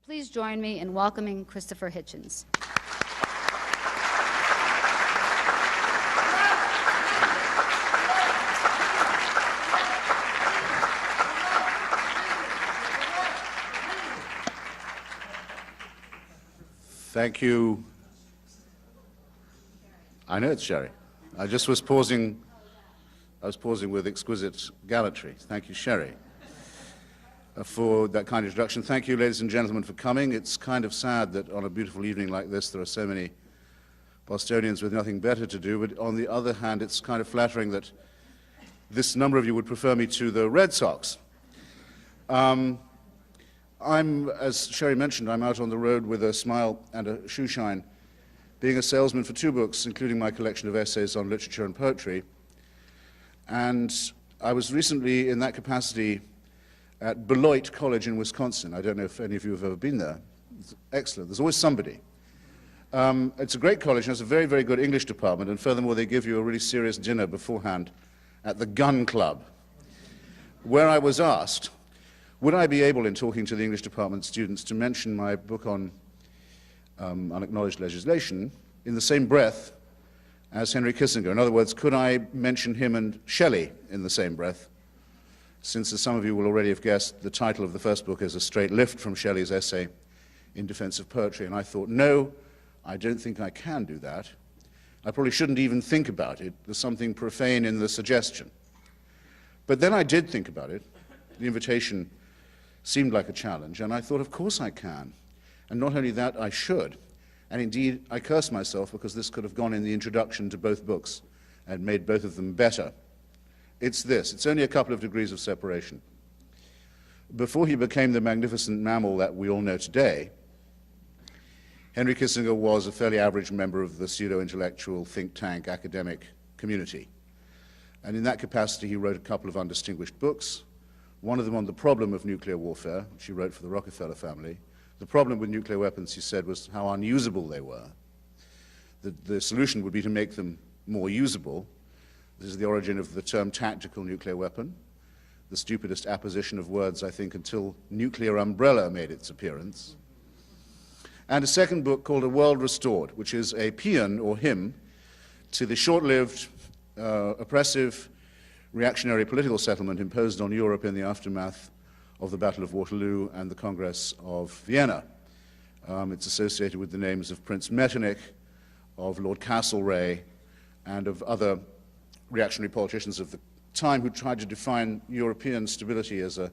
Please join me in welcoming Christopher Hitchens. Thank you. I know it's Sherry. I just was pausing. I was pausing with exquisite gallantry. Thank you, Sherry, for that kind introduction. Thank you, ladies and gentlemen, for coming. It's kind of sad that on a beautiful evening like this there are so many Bostonians with nothing better to do, but on the other hand, it's kind of flattering that this number of you would prefer me to the Red Sox. As Sherry mentioned, I'm out on the road with a smile and a shoe shine, being a salesman for 2 books, including my collection of essays on literature and poetry. And I was recently in that capacity at Beloit College in Wisconsin. I don't know if any of you have ever been there. It's excellent. There's always somebody. It's a great college and has a very, very good English department, and furthermore, they give you a really serious dinner beforehand at the Gun Club, where I was asked, would I be able, in talking to the English department students, to mention my book on unacknowledged legislation in the same breath as Henry Kissinger? In other words, could I mention him and Shelley in the same breath? Since, as some of you will already have guessed, the title of the first book is a straight lift from Shelley's essay in defense of poetry, and I thought, no, I don't think I can do that. I probably shouldn't even think about it. There's something profane in the suggestion. But then I did think about it. The invitation seemed like a challenge, and I thought, of course I can. And not only that, I should. And indeed, I cursed myself because this could have gone in the introduction to both books and made both of them better. It's this. It's only a couple of degrees of separation. Before he became the magnificent mammal that we all know today, Henry Kissinger was a fairly average member of the pseudo-intellectual think tank academic community. And in that capacity, he wrote a couple of undistinguished books. One of them on the problem of nuclear warfare, which he wrote for the Rockefeller family. The problem with nuclear weapons, he said, was how unusable they were. The solution would be to make them more usable. This is the origin of the term tactical nuclear weapon, the stupidest apposition of words, I think, until nuclear umbrella made its appearance. And a second book called A World Restored, which is a paean or hymn to the short-lived, oppressive, reactionary political settlement imposed on Europe in the aftermath of the Battle of Waterloo and the Congress of Vienna. It's associated with the names of Prince Metternich, of Lord Castlereagh, and of other reactionary politicians of the time who tried to define European stability as a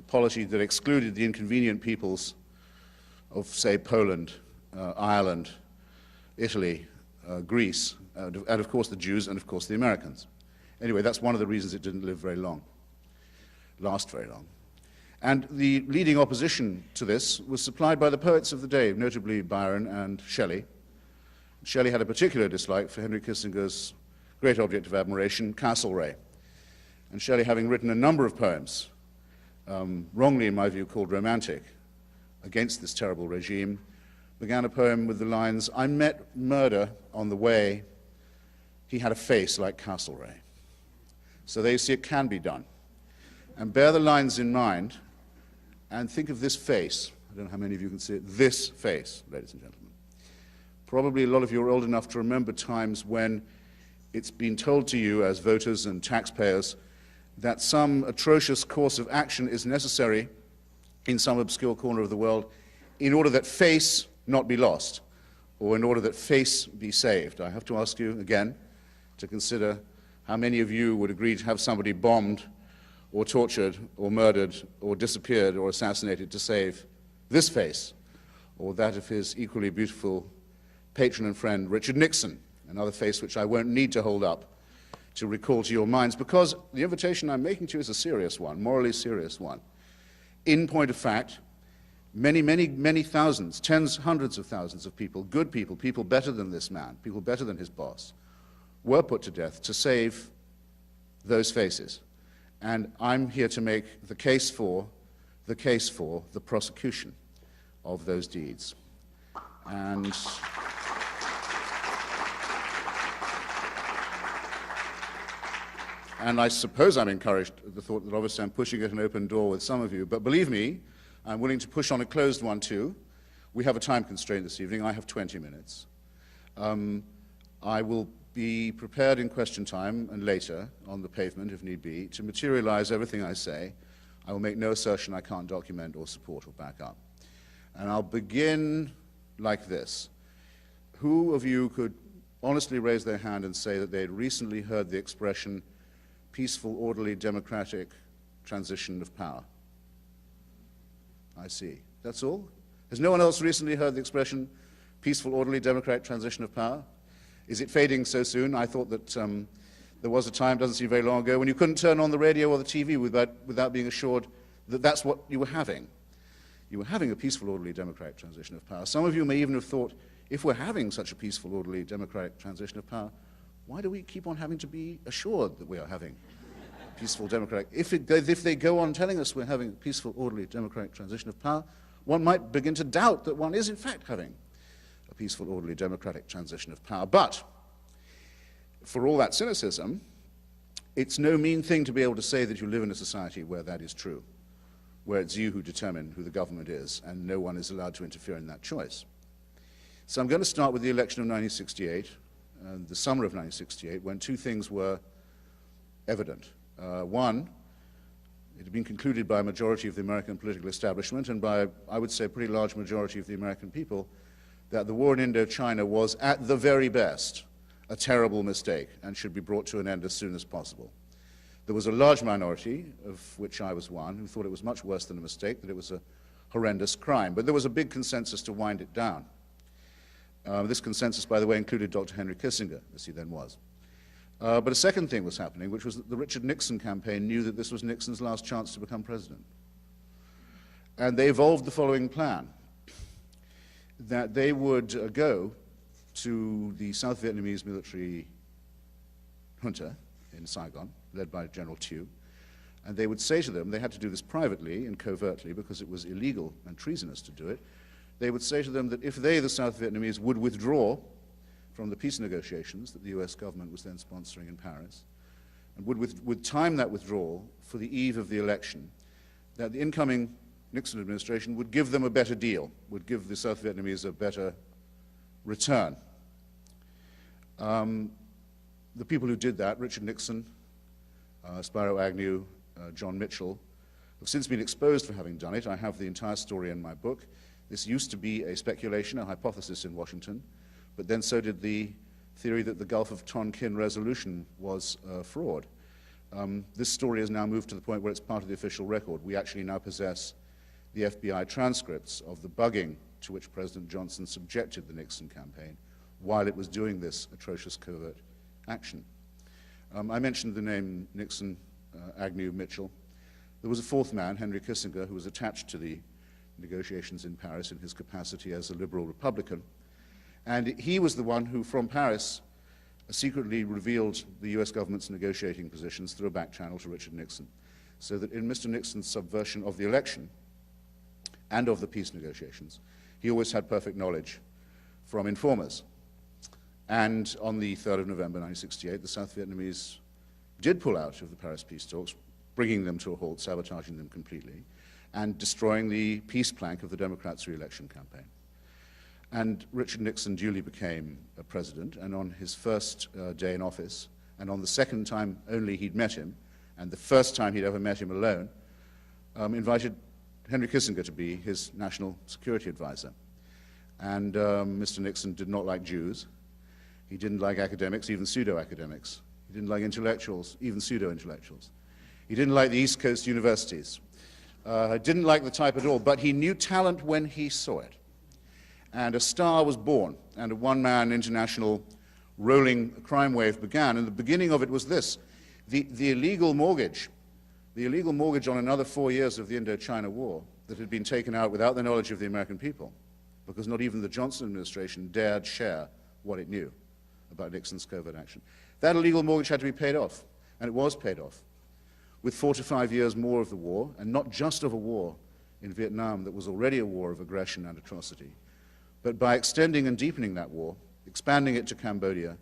polity that excluded the inconvenient peoples of, say, Poland, Ireland, Italy, Greece, and of course the Jews, and of course the Americans. Anyway, that's one of the reasons it didn't last very long. And the leading opposition to this was supplied by the poets of the day, notably Byron and Shelley. Shelley had a particular dislike for Henry Kissinger's great object of admiration, Castlereagh. And Shelley, having written a number of poems, wrongly in my view called romantic, against this terrible regime, began a poem with the lines, "I met murder on the way, he had a face like Castlereagh." So there you see it can be done. And bear the lines in mind and think of this face. I don't know how many of you can see it. This face, ladies and gentlemen. Probably a lot of you are old enough to remember times when it's been told to you as voters and taxpayers that some atrocious course of action is necessary in some obscure corner of the world in order that face not be lost, or in order that face be saved. I have to ask you again to consider how many of you would agree to have somebody bombed or tortured or murdered or disappeared or assassinated to save this face, or that of his equally beautiful patron and friend Richard Nixon, another face which I won't need to hold up to recall to your minds, because the invitation I'm making to you is a serious one, morally serious one. In point of fact, many thousands, tens, hundreds of thousands of people, good people, people better than this man, people better than his boss, were put to death to save those faces. And I'm here to make the case for the prosecution of those deeds. And I suppose I'm encouraged at the thought that obviously I'm pushing at an open door with some of you, but believe me, I'm willing to push on a closed one too. We have a time constraint this evening. I have 20 minutes. I will be prepared in question time and later on the pavement, if need be, to materialize everything I say. I will make no assertion I can't document or support or back up. And I'll begin like this. Who of you could honestly raise their hand and say that they had recently heard the expression peaceful, orderly, democratic transition of power? I see. That's all? Has no one else recently heard the expression peaceful, orderly, democratic transition of power? Is it fading so soon? I thought that there was a time, doesn't seem very long ago, when you couldn't turn on the radio or the TV without being assured that that's what you were having. You were having a peaceful, orderly, democratic transition of power. Some of you may even have thought, if we're having such a peaceful, orderly, democratic transition of power, why do we keep on having to be assured that we are having peaceful, democratic? If they go on telling us we're having a peaceful, orderly, democratic transition of power, one might begin to doubt that one is in fact having a peaceful, orderly, democratic transition of power. But for all that cynicism, it's no mean thing to be able to say that you live in a society where that is true, where it's you who determine who the government is, and no one is allowed to interfere in that choice. So I'm going to start with the election of 1968, the summer of 1968, when two things were evident. One, it had been concluded by a majority of the American political establishment and by, I would say, a pretty large majority of the American people, that the war in Indochina was, at the very best, a terrible mistake and should be brought to an end as soon as possible. There was a large minority, of which I was one, who thought it was much worse than a mistake, that it was a horrendous crime. But there was a big consensus to wind it down. This consensus, by the way, included Dr. Henry Kissinger, as he then was. But a second thing was happening, which was that the Richard Nixon campaign knew that this was Nixon's last chance to become president. And they evolved the following plan, that they would go to the South Vietnamese military junta in Saigon, led by General Thieu, and they would say to them, they had to do this privately and covertly because it was illegal and treasonous to do it, they would say to them that if they, the South Vietnamese, would withdraw from the peace negotiations that the US government was then sponsoring in Paris, and would time that withdrawal for the eve of the election, that the incoming Nixon administration would give them a better deal, would give the South Vietnamese a better return. The people who did that, Richard Nixon, Spiro Agnew, John Mitchell, have since been exposed for having done it. I have the entire story in my book. This used to be a speculation, a hypothesis in Washington, but then so did the theory that the Gulf of Tonkin resolution was fraud. This story has now moved to the point where it's part of the official record. We actually now possess the FBI transcripts of the bugging to which President Johnson subjected the Nixon campaign while it was doing this atrocious covert action. I mentioned the name Nixon, Agnew, Mitchell. There was a fourth man, Henry Kissinger, who was attached to the negotiations in Paris in his capacity as a liberal Republican. And he was the one who, from Paris, secretly revealed the US government's negotiating positions through a back channel to Richard Nixon, so that in Mr. Nixon's subversion of the election and of the peace negotiations, he always had perfect knowledge from informers. And on the 3rd of November 1968, the South Vietnamese did pull out of the Paris peace talks, bringing them to a halt, sabotaging them completely, and destroying the peace plank of the Democrats' re-election campaign. And Richard Nixon duly became a president, and on his first day in office, and on the second time only he'd met him, and the first time he'd ever met him alone, invited Henry Kissinger to be his national security advisor. And Mr. Nixon did not like Jews. He didn't like academics, even pseudo-academics. He didn't like intellectuals, even pseudo-intellectuals. He didn't like the East Coast universities. Didn't like the type at all, but he knew talent when he saw it. And a star was born, and a one-man international rolling crime wave began, and the beginning of it was this. The illegal mortgage on another 4 years of the Indochina War that had been taken out without the knowledge of the American people, because not even the Johnson administration dared share what it knew about Nixon's covert action. That illegal mortgage had to be paid off, and it was paid off, with 4 to 5 years more of the war, and not just of a war in Vietnam that was already a war of aggression and atrocity, but by extending and deepening that war, expanding it to Cambodia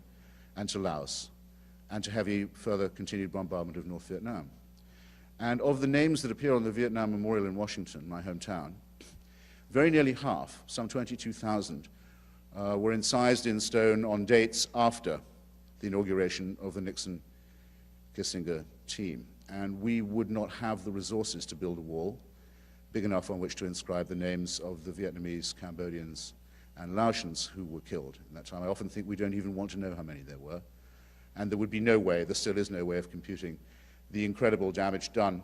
and to Laos, and to heavy further continued bombardment of North Vietnam. And of the names that appear on the Vietnam Memorial in Washington, my hometown, very nearly half, some 22,000, were incised in stone on dates after the inauguration of the Nixon-Kissinger team. And we would not have the resources to build a wall big enough on which to inscribe the names of the Vietnamese, Cambodians, and Laotians who were killed in that time. I often think we don't even want to know how many there were. And there would be no way, there still is no way of computing the incredible damage done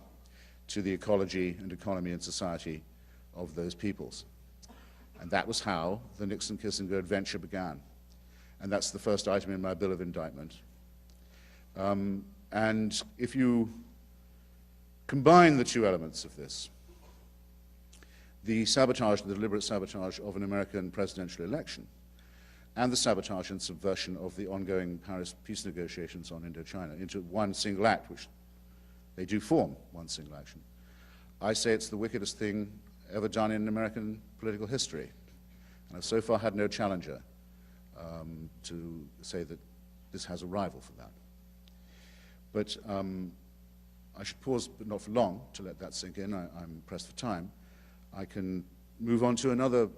to the ecology and economy and society of those peoples. And that was how the Nixon-Kissinger adventure began. And that's the first item in my bill of indictment. And if you combine the two elements of this, the sabotage, the deliberate sabotage of an American presidential election, and the sabotage and subversion of the ongoing Paris peace negotiations on Indochina into one single act, which they do form one single action, I say it's the wickedest thing ever done in American political history. And I've so far had no challenger to say that this has a rival for that. But I should pause, but not for long, to let that sink in. I'm pressed for time. I can move on to another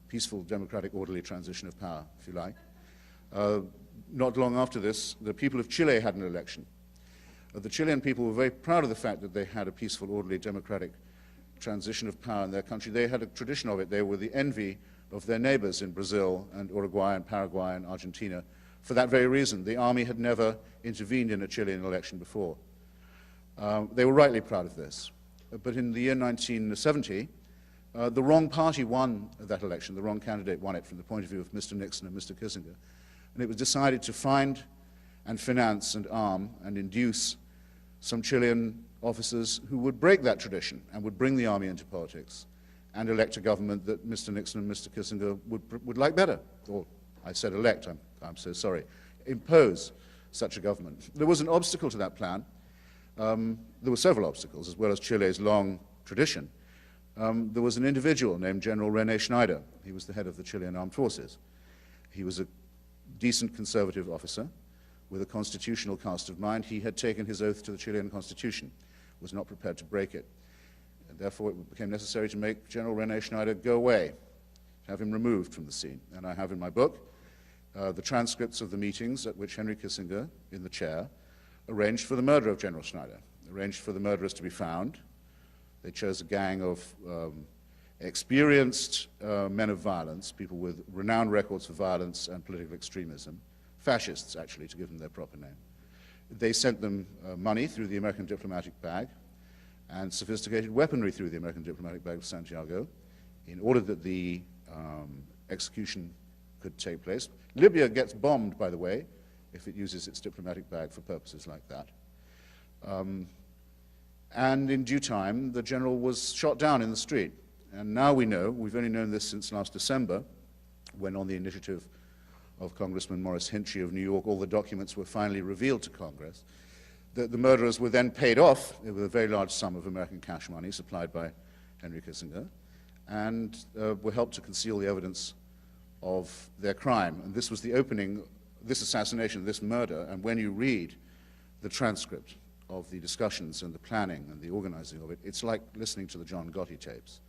peaceful, democratic, orderly transition of power, if you like. Not long after this, the people of Chile had an election. The Chilean people were very proud of the fact that they had a peaceful, orderly, democratic transition of power in their country. They had a tradition of it. They were the envy of their neighbors in Brazil and Uruguay and Paraguay and Argentina for that very reason. The army had never intervened in a Chilean election before. They were rightly proud of this. But in the year 1970, the wrong party won that election. The wrong candidate won it from the point of view of Mr. Nixon and Mr. Kissinger. And it was decided to find and finance and arm and induce some Chilean officers who would break that tradition and would bring the army into politics and elect a government that Mr. Nixon and Mr. Kissinger would like better. Or, I said elect, I'm so sorry, impose such a government. There was an obstacle to that plan. There were several obstacles, as well as Chile's long tradition. There was an individual named General René Schneider. He was the head of the Chilean Armed Forces. He was a decent conservative officer with a constitutional cast of mind. He had taken his oath to the Chilean Constitution, was not prepared to break it. And therefore, it became necessary to make General René Schneider go away, have him removed from the scene. And I have in my book the transcripts of the meetings at which Henry Kissinger, in the chair, arranged for the murder of General Schneider, arranged for the murderers to be found. They chose a gang of experienced men of violence, people with renowned records for violence and political extremism, fascists, actually, to give them their proper name. They sent them money through the American diplomatic bag and sophisticated weaponry through the American diplomatic bag of Santiago in order that the execution could take place. Libya gets bombed, by the way, if it uses its diplomatic bag for purposes like that. And in due time, the general was shot down in the street. And now we know, we've only known this since last December, when on the initiative of Congressman Morris Hinchy of New York, all the documents were finally revealed to Congress, that the murderers were then paid off with a very large sum of American cash money supplied by Henry Kissinger, and were helped to conceal the evidence of their crime. And this was the opening, this assassination, this murder, and when you read the transcript of the discussions and the planning and the organizing of it, it's like listening to the John Gotti tapes.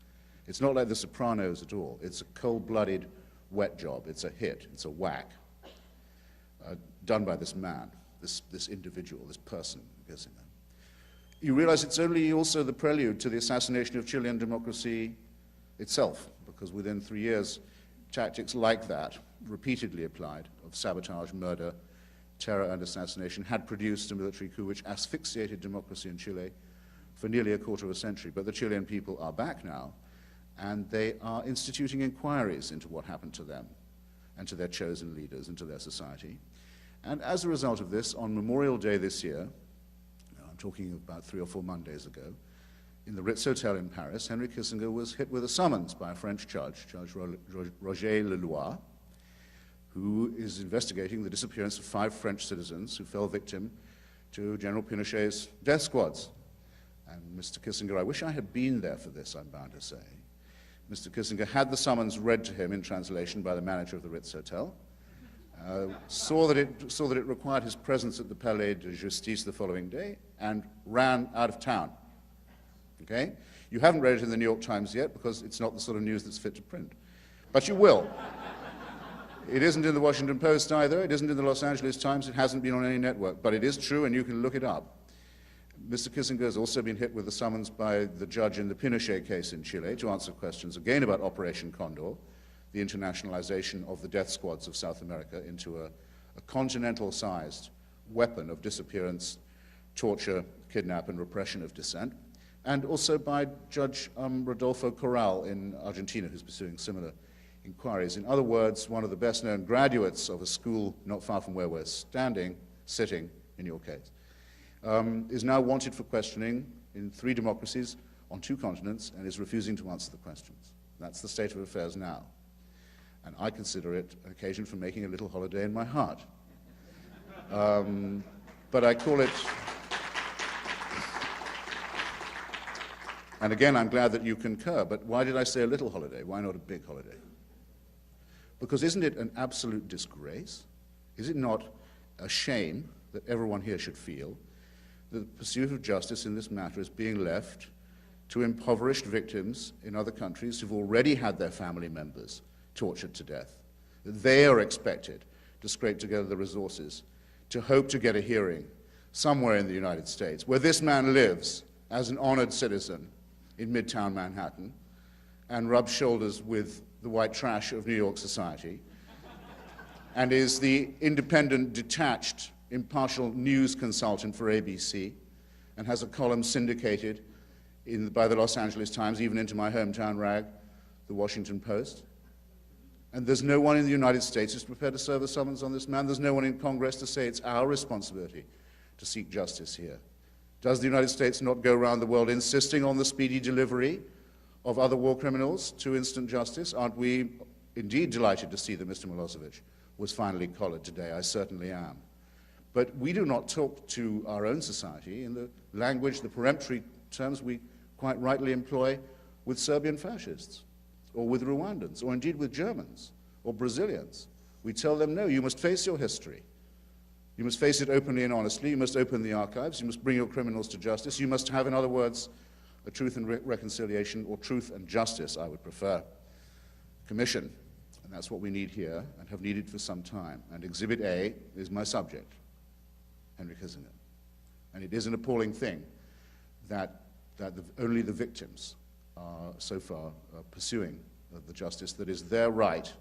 It's not like The Sopranos at all. It's a cold-blooded, wet job. It's a hit. It's a whack done by this man, this individual, this person. You realize it's only also the prelude to the assassination of Chilean democracy itself, because within 3 years, tactics like that, repeatedly applied, of sabotage, murder, terror, and assassination, had produced a military coup which asphyxiated democracy in Chile for nearly a quarter of a century. But the Chilean people are back now, and they are instituting inquiries into what happened to them and to their chosen leaders and to their society. And as a result of this, on Memorial Day this year, I'm talking about 3 or 4 Mondays ago, in the Ritz Hotel in Paris, Henry Kissinger was hit with a summons by a French judge, Judge Roger Leloir, who is investigating the disappearance of 5 French citizens who fell victim to General Pinochet's death squads. And Mr. Kissinger, I wish I had been there for this, I'm bound to say. Mr. Kissinger had the summons read to him in translation by the manager of the Ritz Hotel, saw that it required his presence at the Palais de Justice the following day, and ran out of town Okay? You haven't read it in the New York Times yet because it's not the sort of news that's fit to print. But you will. It isn't in the Washington Post either. It isn't in the Los Angeles Times. It hasn't been on any network. But it is true, and you can look it up. Mr. Kissinger has also been hit with a summons by the judge in the Pinochet case in Chile to answer questions again about Operation Condor, the internationalization of the death squads of South America into a continental-sized weapon of disappearance, torture, kidnap, and repression of dissent, and also by Judge Rodolfo Corral in Argentina, who's pursuing similar inquiries. In other words, one of the best-known graduates of a school not far from where we're sitting, in your case, is now wanted for questioning in 3 democracies on 2 continents and is refusing to answer the questions. That's the state of affairs now. And I consider it an occasion for making a little holiday in my heart. But I call it... And again, I'm glad that you concur, but why did I say a little holiday? Why not a big holiday? Because isn't it an absolute disgrace? Is it not a shame that everyone here should feel that the pursuit of justice in this matter is being left to impoverished victims in other countries who've already had their family members tortured to death, that they are expected to scrape together the resources to hope to get a hearing somewhere in the United States, where this man lives as an honored citizen in Midtown Manhattan and rubs shoulders with the white trash of New York society and is the independent, detached, impartial news consultant for ABC and has a column syndicated by the Los Angeles Times, even into my hometown rag, the Washington Post. And there's no one in the United States who's prepared to serve a summons on this man. There's no one in Congress to say it's our responsibility to seek justice here. Does the United States not go around the world insisting on the speedy delivery of other war criminals to instant justice? Aren't we indeed delighted to see that Mr. Milosevic was finally collared today? I certainly am. But we do not talk to our own society in the language, the peremptory terms we quite rightly employ with Serbian fascists, or with Rwandans, or indeed with Germans, or Brazilians. We tell them, no, you must face your history. You must face it openly and honestly. You must open the archives. You must bring your criminals to justice. You must have, in other words, a truth and reconciliation, or truth and justice, I would prefer, commission. And that's what we need here, and have needed for some time. And Exhibit A is my subject, Henry Kissinger. And it is an appalling thing that only the victims are so far pursuing the justice that is their right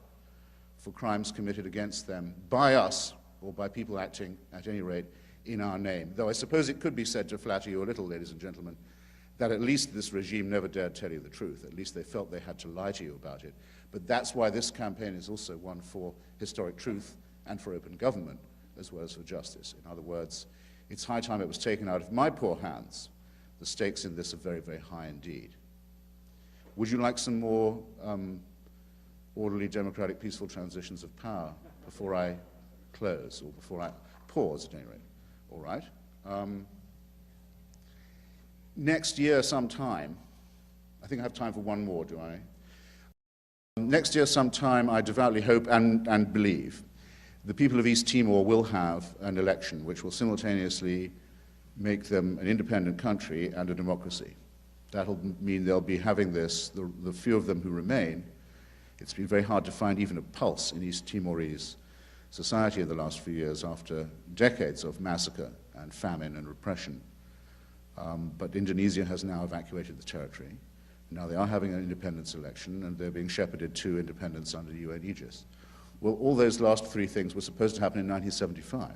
for crimes committed against them by us, or by people acting, at any rate, in our name. Though I suppose it could be said to flatter you a little, ladies and gentlemen, that at least this regime never dared tell you the truth. At least they felt they had to lie to you about it. But that's why this campaign is also one for historic truth and for open government, as well as for justice. In other words, it's high time it was taken out of my poor hands. The stakes in this are very, very high indeed. Would you like some more orderly, democratic, peaceful transitions of power before I close, or before I pause, at any rate? All right. Next year sometime, I think I have time for one more, do I? Next year sometime, I devoutly hope and believe, the people of East Timor will have an election which will simultaneously make them an independent country and a democracy. That'll mean they'll be having this, the few of them who remain. It's been very hard to find even a pulse in East Timorese society in the last few years after decades of massacre and famine and repression. But Indonesia has now evacuated the territory. Now they are having an independence election, and they're being shepherded to independence under the UN aegis. Well, all those last 3 things were supposed to happen in 1975.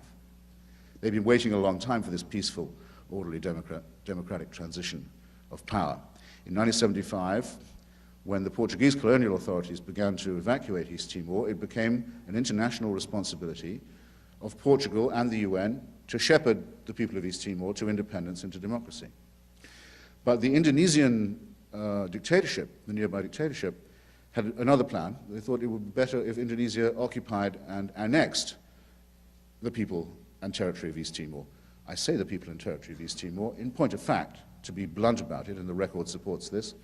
They've been waiting a long time for this peaceful, orderly, democratic transition of power. In 1975, when the Portuguese colonial authorities began to evacuate East Timor, it became an international responsibility of Portugal and the UN to shepherd the people of East Timor to independence and to democracy. But the Indonesian dictatorship, the nearby dictatorship, had another plan. They thought it would be better if Indonesia occupied and annexed the people and territory of East Timor. I say the people and territory of East Timor in point of fact, to be blunt about it, and the record supports this.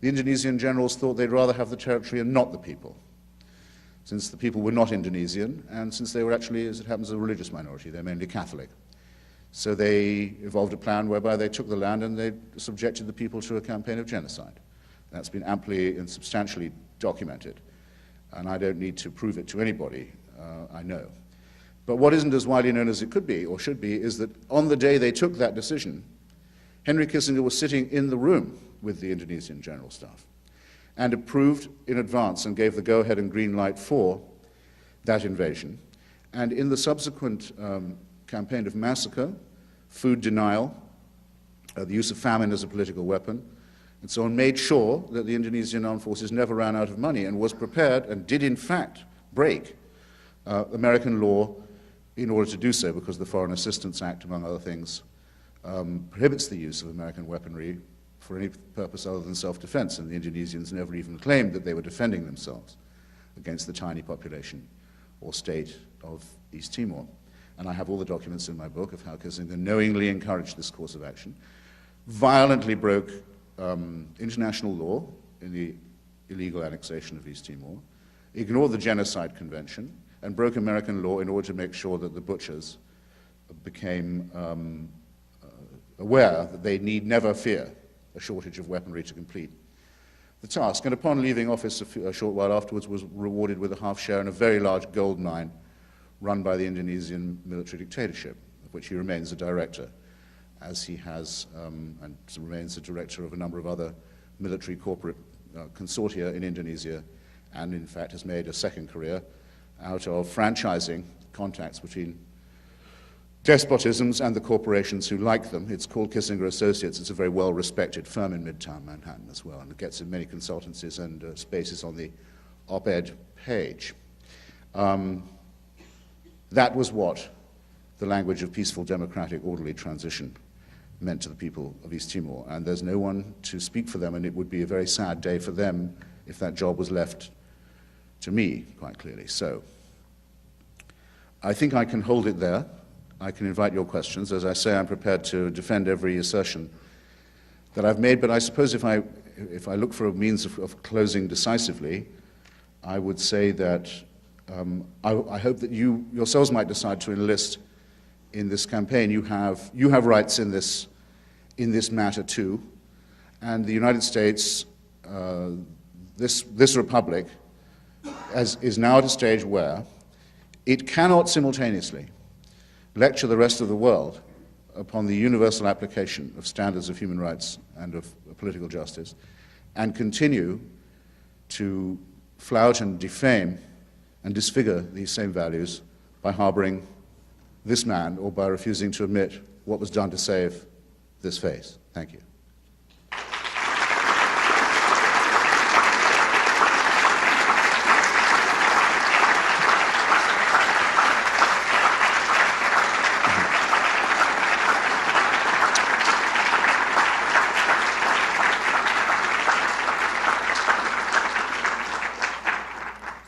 The Indonesian generals thought they'd rather have the territory and not the people, since the people were not Indonesian, and since they were actually, as it happens, a religious minority. They're mainly Catholic. So they evolved a plan whereby they took the land and they subjected the people to a campaign of genocide. That's been amply and substantially documented, and I don't need to prove it to anybody, I know. But what isn't as widely known as it could be, or should be, is that on the day they took that decision, Henry Kissinger was sitting in the room with the Indonesian General Staff and approved in advance and gave the go-ahead and green light for that invasion. And in the subsequent campaign of massacre, food denial, the use of famine as a political weapon, and so on, made sure that the Indonesian armed forces never ran out of money and was prepared and did in fact break American law in order to do so, because the Foreign Assistance Act, among other things, prohibits the use of American weaponry for any purpose other than self-defense, and the Indonesians never even claimed that they were defending themselves against the tiny population or state of East Timor. And I have all the documents in my book of how Kissinger knowingly encouraged this course of action, violently broke international law in the illegal annexation of East Timor, ignored the Genocide Convention, and broke American law in order to make sure that the butchers became aware that they need never fear a shortage of weaponry to complete the task. And upon leaving office a short while afterwards, was rewarded with a half share in a very large gold mine run by the Indonesian military dictatorship, of which he remains a director, as he has and remains a director of a number of other military corporate consortia in Indonesia, and in fact has made a second career out of franchising contacts between despotisms and the corporations who like them. It's called Kissinger Associates. It's a very well-respected firm in Midtown Manhattan as well, and it gets in many consultancies and spaces on the op-ed page. That was what the language of peaceful, democratic, orderly transition meant to the people of East Timor, and there's no one to speak for them, and it would be a very sad day for them if that job was left to me, quite clearly. So I think I can hold it there. I can invite your questions. As I say, I'm prepared to defend every assertion that I've made, but I suppose if I look for a means of closing decisively, I would say that I hope that you yourselves might decide to enlist in this campaign. You have rights in this matter too, and the United States, this republic, is now at a stage where it cannot simultaneously lecture the rest of the world upon the universal application of standards of human rights and of political justice, and continue to flout and defame and disfigure these same values by harboring this man or by refusing to admit what was done to save this face. Thank you.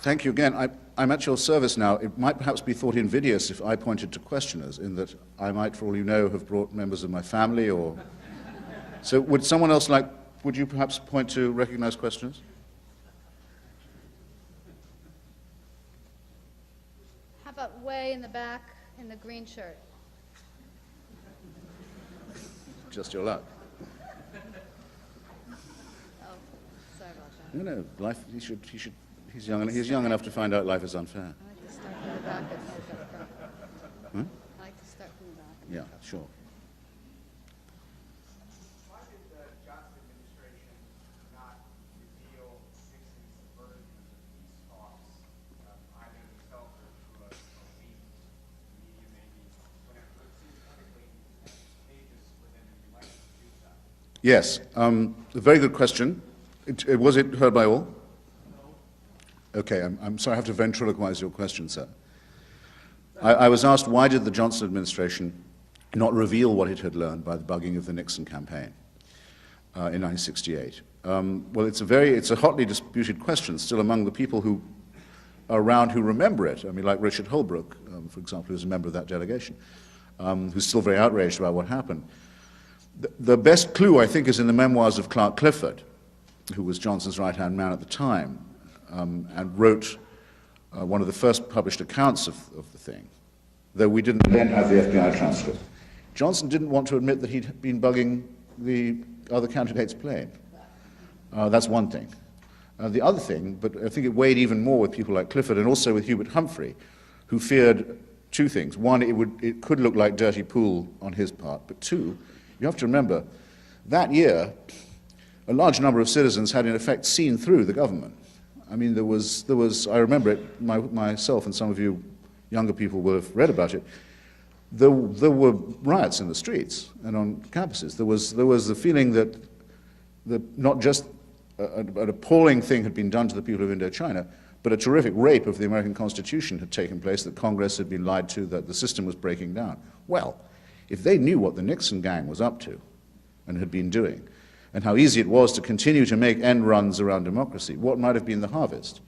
Thank you again. I'm at your service now. It might perhaps be thought invidious if I pointed to questioners, in that I might, for all you know, have brought members of my family or... So would someone else would you perhaps point to recognized questioners? How about way in the back in the green shirt? Just your luck. Oh, sorry about that. No, life, he's young enough to find out life is unfair. I like to start from the back and work up front. Huh? I like to start from the back. Yeah, sure. Why did the Johnson administration not reveal Nixon's version of the peace talks, either himself or through a leak media, maybe, whatever? It seems politically advantageous for them if you like to do that. Yes, a very good question. Was it heard by all? Okay, I'm sorry, I have to ventriloquize your question, sir. I was asked, why did the Johnson administration not reveal what it had learned by the bugging of the Nixon campaign in 1968? Well, it's a hotly disputed question, still among the people who are around who remember it. I mean, like Richard Holbrooke, for example, who's a member of that delegation, who's still very outraged about what happened. The best clue, I think, is in the memoirs of Clark Clifford, who was Johnson's right-hand man at the time, and wrote one of the first published accounts of the thing, though we didn't then have the FBI transcript. Johnson didn't want to admit that he'd been bugging the other candidate's plane. That's one thing. The other thing, but I think it weighed even more with people like Clifford and also with Hubert Humphrey, who feared two things. One, it could look like dirty pool on his part, but two, you have to remember, that year, a large number of citizens had in effect seen through the government. I mean, there was I remember it myself, and some of you younger people will have read about it. There were riots in the streets and on campuses. There was the feeling that not just an appalling thing had been done to the people of Indochina, but a terrific rape of the American Constitution had taken place, that Congress had been lied to, that the system was breaking down. Well, if they knew what the Nixon gang was up to and had been doing, and how easy it was to continue to make end runs around democracy, what might have been the harvest?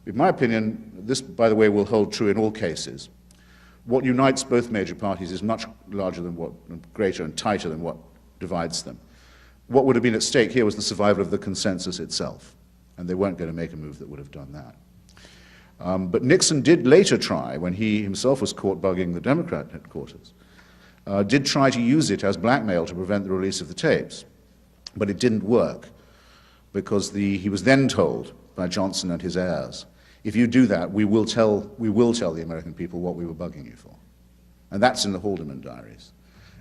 In my opinion, this, by the way, will hold true in all cases. What unites both major parties is much larger than greater and tighter than what divides them. What would have been at stake here was the survival of the consensus itself, and they weren't going to make a move that would have done that. But Nixon did later try, when he himself was caught bugging the Democrat headquarters, did try to use it as blackmail to prevent the release of the tapes. But it didn't work, because he was then told by Johnson and his heirs, if you do that, we will tell the American people what we were bugging you for. And that's in the Haldeman diaries.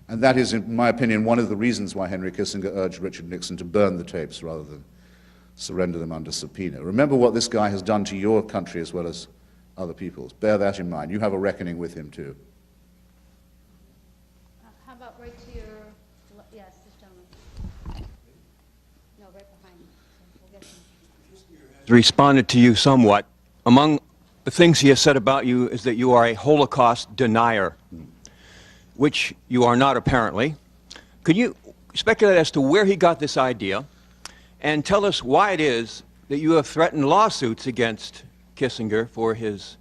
And that is, in my opinion, one of the reasons why Henry Kissinger urged Richard Nixon to burn the tapes rather than surrender them under subpoena. Remember what this guy has done to your country as well as other people's. Bear that in mind. You have a reckoning with him too. How about right to your, yes, this gentleman. No, right behind you. So we'll get him. Responded to you somewhat. Among the things he has said about you is that you are a Holocaust denier, which you are not apparently. Could you speculate as to where he got this idea and tell us why it is that you have threatened lawsuits against Kissinger for his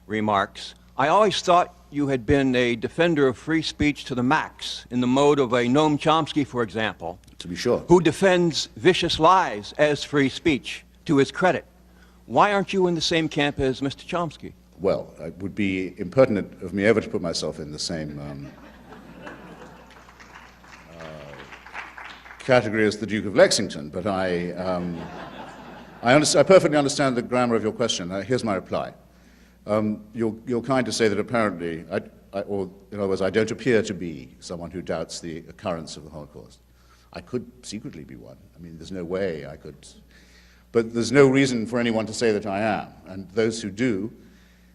remarks? I always thought you had been a defender of free speech to the max, in the mode of a Noam Chomsky, for example, To be sure. who defends vicious lies as free speech to his credit. Why aren't you in the same camp as Mr. Chomsky? Well, it would be impertinent of me ever to put myself in the same category as the Duke of Lexington, but I perfectly understand the grammar of your question. Here's my reply. You're kind to say that apparently, or in other words, I don't appear to be someone who doubts the occurrence of the Holocaust. I could secretly be one. I mean, there's no way I could. But there's no reason for anyone to say that I am. And those who do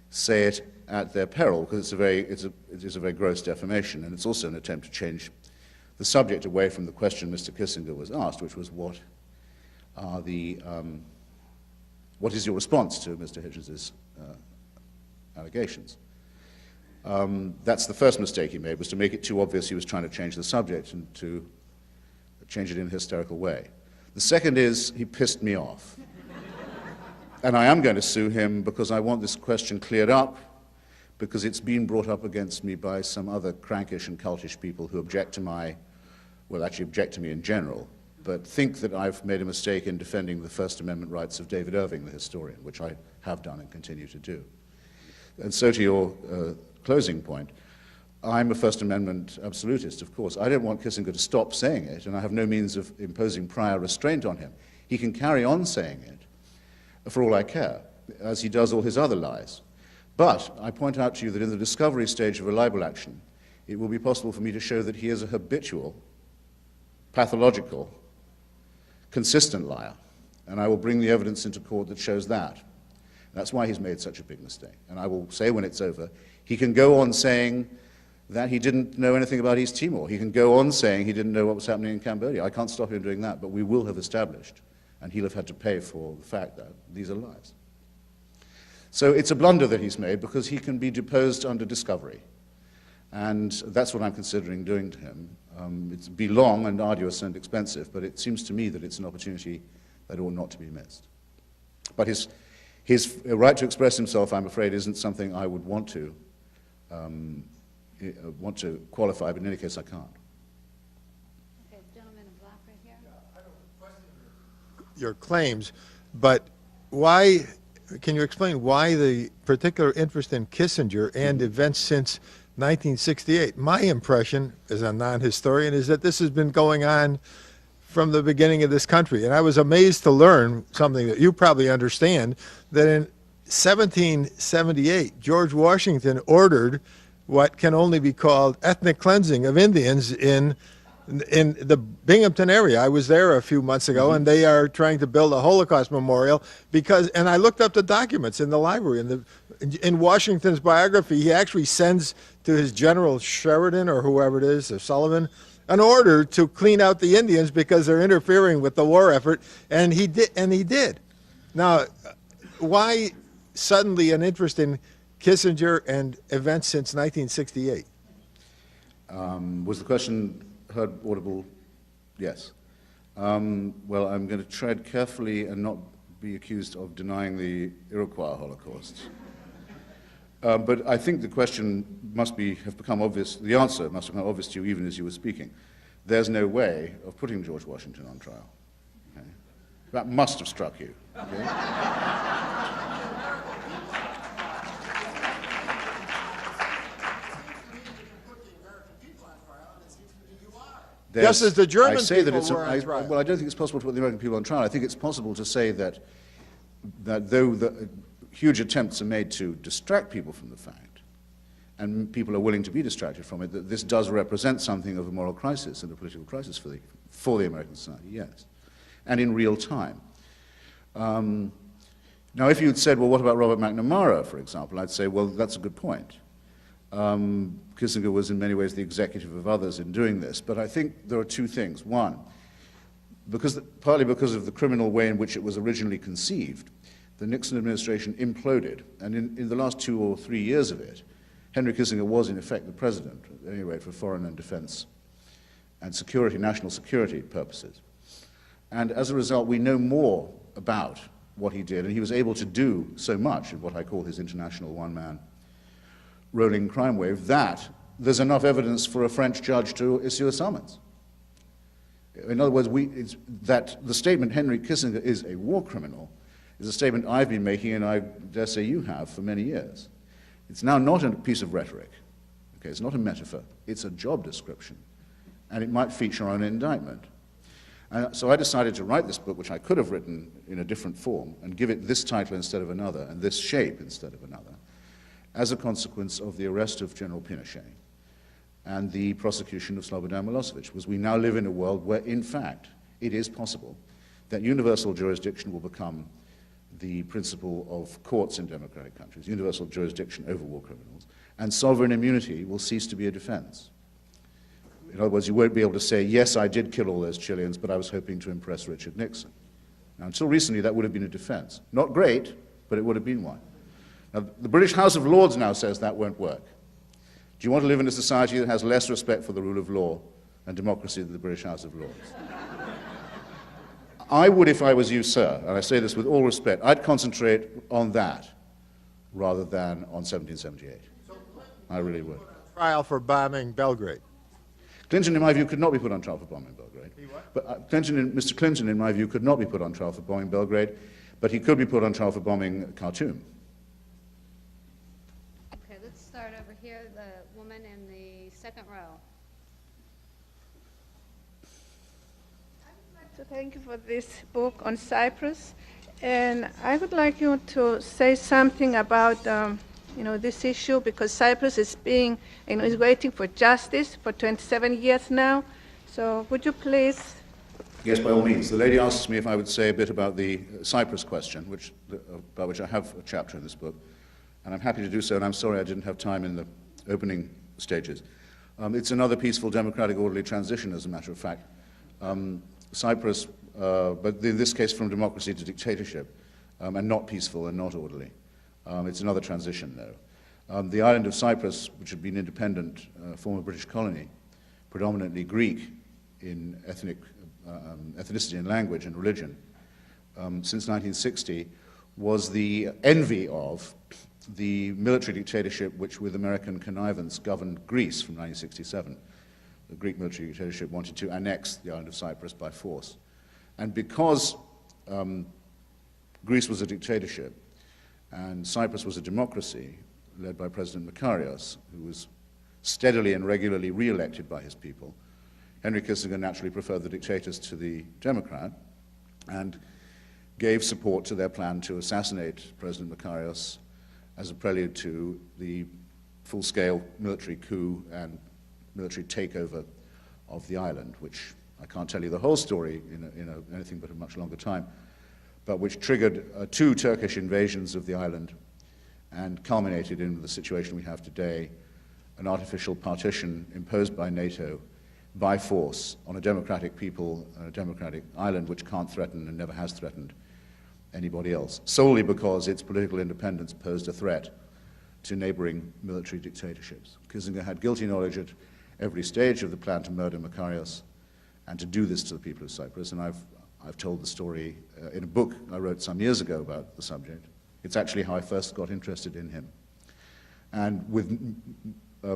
say it at their peril, because it is a very gross defamation, and it's also an attempt to change the subject away from the question Mr. Kissinger was asked, which was what is your response to Mr. Hitchens' allegations? That's the first mistake he made, was to make it too obvious he was trying to change the subject and to change it in a hysterical way. The second is he pissed me off. And I am going to sue him because I want this question cleared up, because it's been brought up against me by some other crankish and cultish people who object to object to me in general, but think that I've made a mistake in defending the First Amendment rights of David Irving, the historian, which I have done and continue to do. And so to your closing point, I'm a First Amendment absolutist, of course. I don't want Kissinger to stop saying it, and I have no means of imposing prior restraint on him. He can carry on saying it, for all I care, as he does all his other lies. But I point out to you that in the discovery stage of a libel action, it will be possible for me to show that he is a habitual, pathological, consistent liar. And I will bring the evidence into court that shows that. That's why he's made such a big mistake. And I will say when it's over, he can go on saying that he didn't know anything about East Timor. He can go on saying he didn't know what was happening in Cambodia. I can't stop him doing that, but we will have established, and he'll have had to pay for the fact that these are lies. So it's a blunder that he's made, because he can be deposed under discovery. And that's what I'm considering doing to him. It'd be long and arduous and expensive, but it seems to me that it's an opportunity that ought not to be missed. But his right to express himself, I'm afraid, isn't something I would want to qualify, but in any case I can't. Okay, the gentleman in black right here. I don't question your claims, but why, can you explain why the particular interest in Kissinger and events since 1968. My impression, as a non-historian, is that this has been going on from the beginning of this country. And I was amazed to learn something that you probably understand, that in 1778, George Washington ordered what can only be called ethnic cleansing of Indians in the Binghamton area. I was there a few months ago, and they are trying to build a Holocaust memorial because, and I looked up the documents in the library, and in Washington's biography, he actually sends to his general Sheridan or whoever it is, or Sullivan, an order to clean out the Indians because they're interfering with the war effort, and he did. Now, why suddenly an interest in Kissinger and events since 1968? Was the question heard audible? Yes. Well, I'm going to tread carefully and not be accused of denying the Iroquois Holocaust. But I think the question have become obvious, the answer must have become obvious to you even as you were speaking. There's no way of putting George Washington on trial. Okay? That must have struck you. Okay? Just as the German I say that people were on trial. Well, I don't think it's possible to put the American people on trial. I think it's possible to say that though the huge attempts are made to distract people from the fact, and people are willing to be distracted from it, that this does represent something of a moral crisis and a political crisis for the American society, yes, and in real time. Now, if you'd said, well, what about Robert McNamara, for example, I'd say, well, that's a good point. Kissinger was in many ways the executive of others in doing this, but I think there are two things. One, partly because of the criminal way in which it was originally conceived, the Nixon administration imploded, and in the last 2 or 3 years of it, Henry Kissinger was in effect the president, at any rate for foreign and defense and security, national security purposes. And as a result, we know more about what he did, and he was able to do so much in what I call his international one-man rolling crime wave, that there's enough evidence for a French judge to issue a summons. In other words, that the statement Henry Kissinger is a war criminal is a statement I've been making, and I dare say you have, for many years. It's now not a piece of rhetoric. Okay, it's not a metaphor. It's a job description, and it might feature on an indictment. So I decided to write this book, which I could have written in a different form, and give it this title instead of another, and this shape instead of another, as a consequence of the arrest of General Pinochet and the prosecution of Slobodan Milosevic, because we now live in a world where, in fact, it is possible that universal jurisdiction will become the principle of courts in democratic countries, universal jurisdiction over war criminals, and sovereign immunity will cease to be a defense. In other words, you won't be able to say, yes, I did kill all those Chileans, but I was hoping to impress Richard Nixon. Now, until recently, that would have been a defense. Not great, but it would have been one. Now, the British House of Lords now says that won't work. Do you want to live in a society that has less respect for the rule of law and democracy than the British House of Lords? I would, if I was you, sir, and I say this with all respect, I'd concentrate on that rather than on 1778. I really would. Trial for bombing Belgrade. Clinton, in my view, could not be put on trial for bombing Belgrade. But Mr. Clinton, in my view, could not be put on trial for bombing Belgrade, but he could be put on trial for bombing Khartoum. Okay, let's start over here, the woman in the second row. So thank you for this book on Cyprus, and I would like you to say something about this issue, because Cyprus is is waiting for justice for 27 years now. So would you please? Yes, by all means. The lady asks me if I would say a bit about the Cyprus question, about which I have a chapter in this book, and I'm happy to do so, and I'm sorry I didn't have time in the opening stages. It's another peaceful, democratic, orderly transition, as a matter of fact. Cyprus, but in this case from democracy to dictatorship, and not peaceful and not orderly. It's another transition, though. The island of Cyprus, which had been independent, former British colony, predominantly Greek in ethnicity and language and religion, since 1960, was the envy of the military dictatorship which, with American connivance, governed Greece from 1967. The Greek military dictatorship wanted to annex the island of Cyprus by force. And because Greece was a dictatorship and Cyprus was a democracy led by President Makarios, who was steadily and regularly re-elected by his people, Henry Kissinger naturally preferred the dictators to the Democrat and gave support to their plan to assassinate President Makarios as a prelude to the full-scale military coup and military takeover of the island, which I can't tell you the whole story in anything but a much longer time, but which triggered 2 Turkish invasions of the island and culminated in the situation we have today, an artificial partition imposed by NATO by force on a democratic people, a democratic island which can't threaten and never has threatened anybody else, solely because its political independence posed a threat to neighboring military dictatorships. Kissinger had guilty knowledge at every stage of the plan to murder Makarios and to do this to the people of Cyprus, and I've told the story in a book I wrote some years ago about the subject. It's actually how I first got interested in him. And with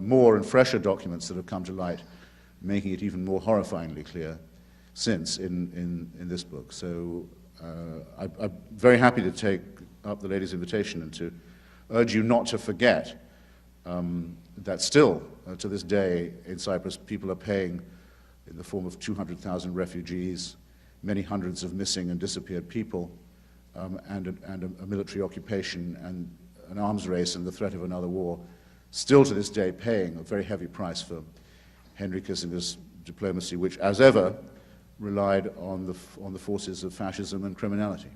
more and fresher documents that have come to light, making it even more horrifyingly clear since in this book. So I'm very happy to take up the lady's invitation and to urge you not to forget that still, to this day, in Cyprus, people are paying in the form of 200,000 refugees, many hundreds of missing and disappeared people, and a military occupation and an arms race and the threat of another war, still to this day paying a very heavy price for Henry Kissinger's diplomacy, which, as ever, relied on the forces of fascism and criminality.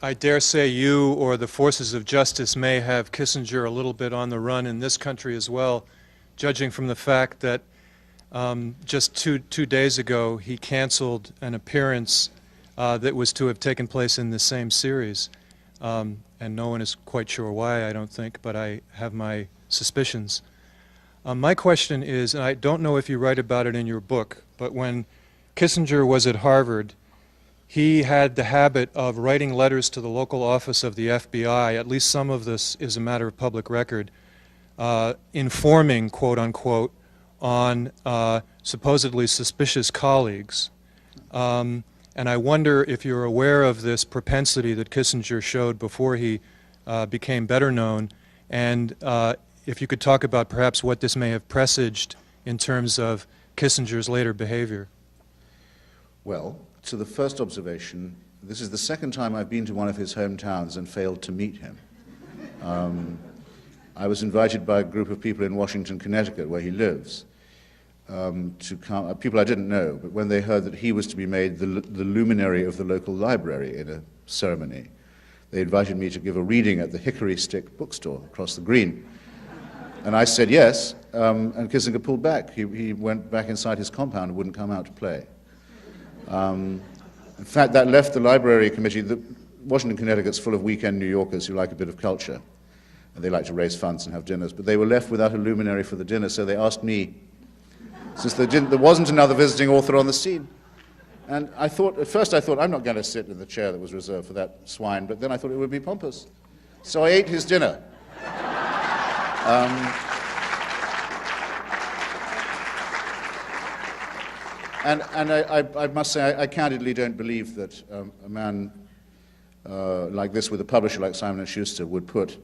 I dare say you or the forces of justice may have Kissinger a little bit on the run in this country as well, judging from the fact that just two days ago he canceled an appearance that was to have taken place in the same series. And no one is quite sure why, I don't think, but I have my suspicions. My question is, and I don't know if you write about it in your book, but when Kissinger was at Harvard, he had the habit of writing letters to the local office of the FBI, at least some of this is a matter of public record, informing, quote unquote, on supposedly suspicious colleagues. And I wonder if you're aware of this propensity that Kissinger showed before he became better known, and if you could talk about perhaps what this may have presaged in terms of Kissinger's later behavior. Well, to the first observation, this is the second time I've been to one of his hometowns and failed to meet him. I was invited by a group of people in Washington, Connecticut, where he lives, to come, people I didn't know, but when they heard that he was to be made the luminary of the local library in a ceremony, they invited me to give a reading at the Hickory Stick bookstore across the green. And I said yes, and Kissinger pulled back. He went back inside his compound and wouldn't come out to play. In fact, that left the library committee. Washington, Connecticut's full of weekend New Yorkers who like a bit of culture, and they like to raise funds and have dinners, but they were left without a luminary for the dinner, so they asked me, since there wasn't another visiting author on the scene. And at first I thought, I'm not going to sit in the chair that was reserved for that swine, but then I thought it would be pompous. So I ate his dinner. And I must say, I candidly don't believe that a man like this with a publisher like Simon & Schuster would put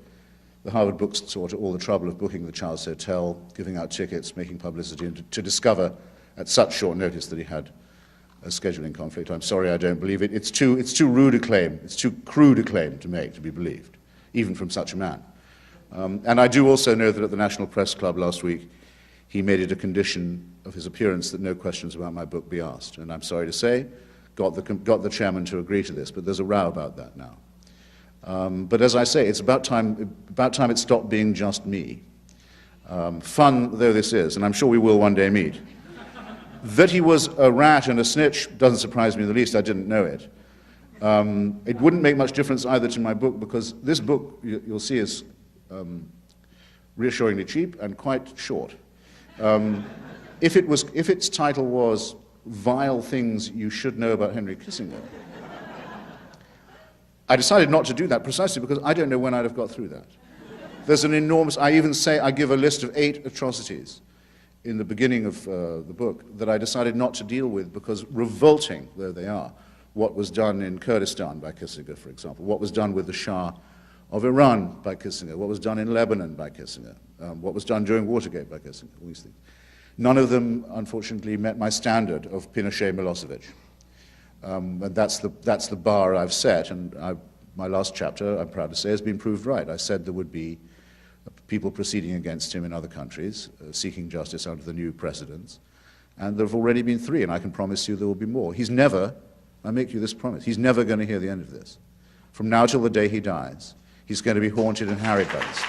the Harvard bookstore to all the trouble of booking the Charles Hotel, giving out tickets, making publicity, and to discover at such short notice that he had a scheduling conflict. I'm sorry, I don't believe it. It's too rude a claim, it's too crude a claim to make to be believed, even from such a man. And I do also know that at the National Press Club last week, he made it a condition of his appearance that no questions about my book be asked. And I'm sorry to say, got the chairman to agree to this, but there's a row about that now. But as I say, it's about time it stopped being just me. Fun though this is, and I'm sure we will one day meet. That he was a rat and a snitch doesn't surprise me in the least. I didn't know it. It wouldn't make much difference either to my book, because this book, you'll see, is reassuringly cheap and quite short. If its title was Vile Things You Should Know About Henry Kissinger, I decided not to do that precisely because I don't know when I'd have got through that. There's an enormous, I even say I give a list of 8 atrocities in the beginning of the book that I decided not to deal with because, revolting though they are, what was done in Kurdistan by Kissinger, for example, what was done with the Shah of Iran by Kissinger, what was done in Lebanon by Kissinger, what was done during Watergate by Kissinger, all these things. None of them, unfortunately, met my standard of Pinochet-Milosevic. And that's the bar I've set, and my last chapter, I'm proud to say, has been proved right. I said there would be people proceeding against him in other countries, seeking justice under the new precedents, and there have already been 3, and I can promise you there will be more. He's never, I make you this promise, he's never going to hear the end of this. From now till the day he dies, he's going to be haunted and harried by this.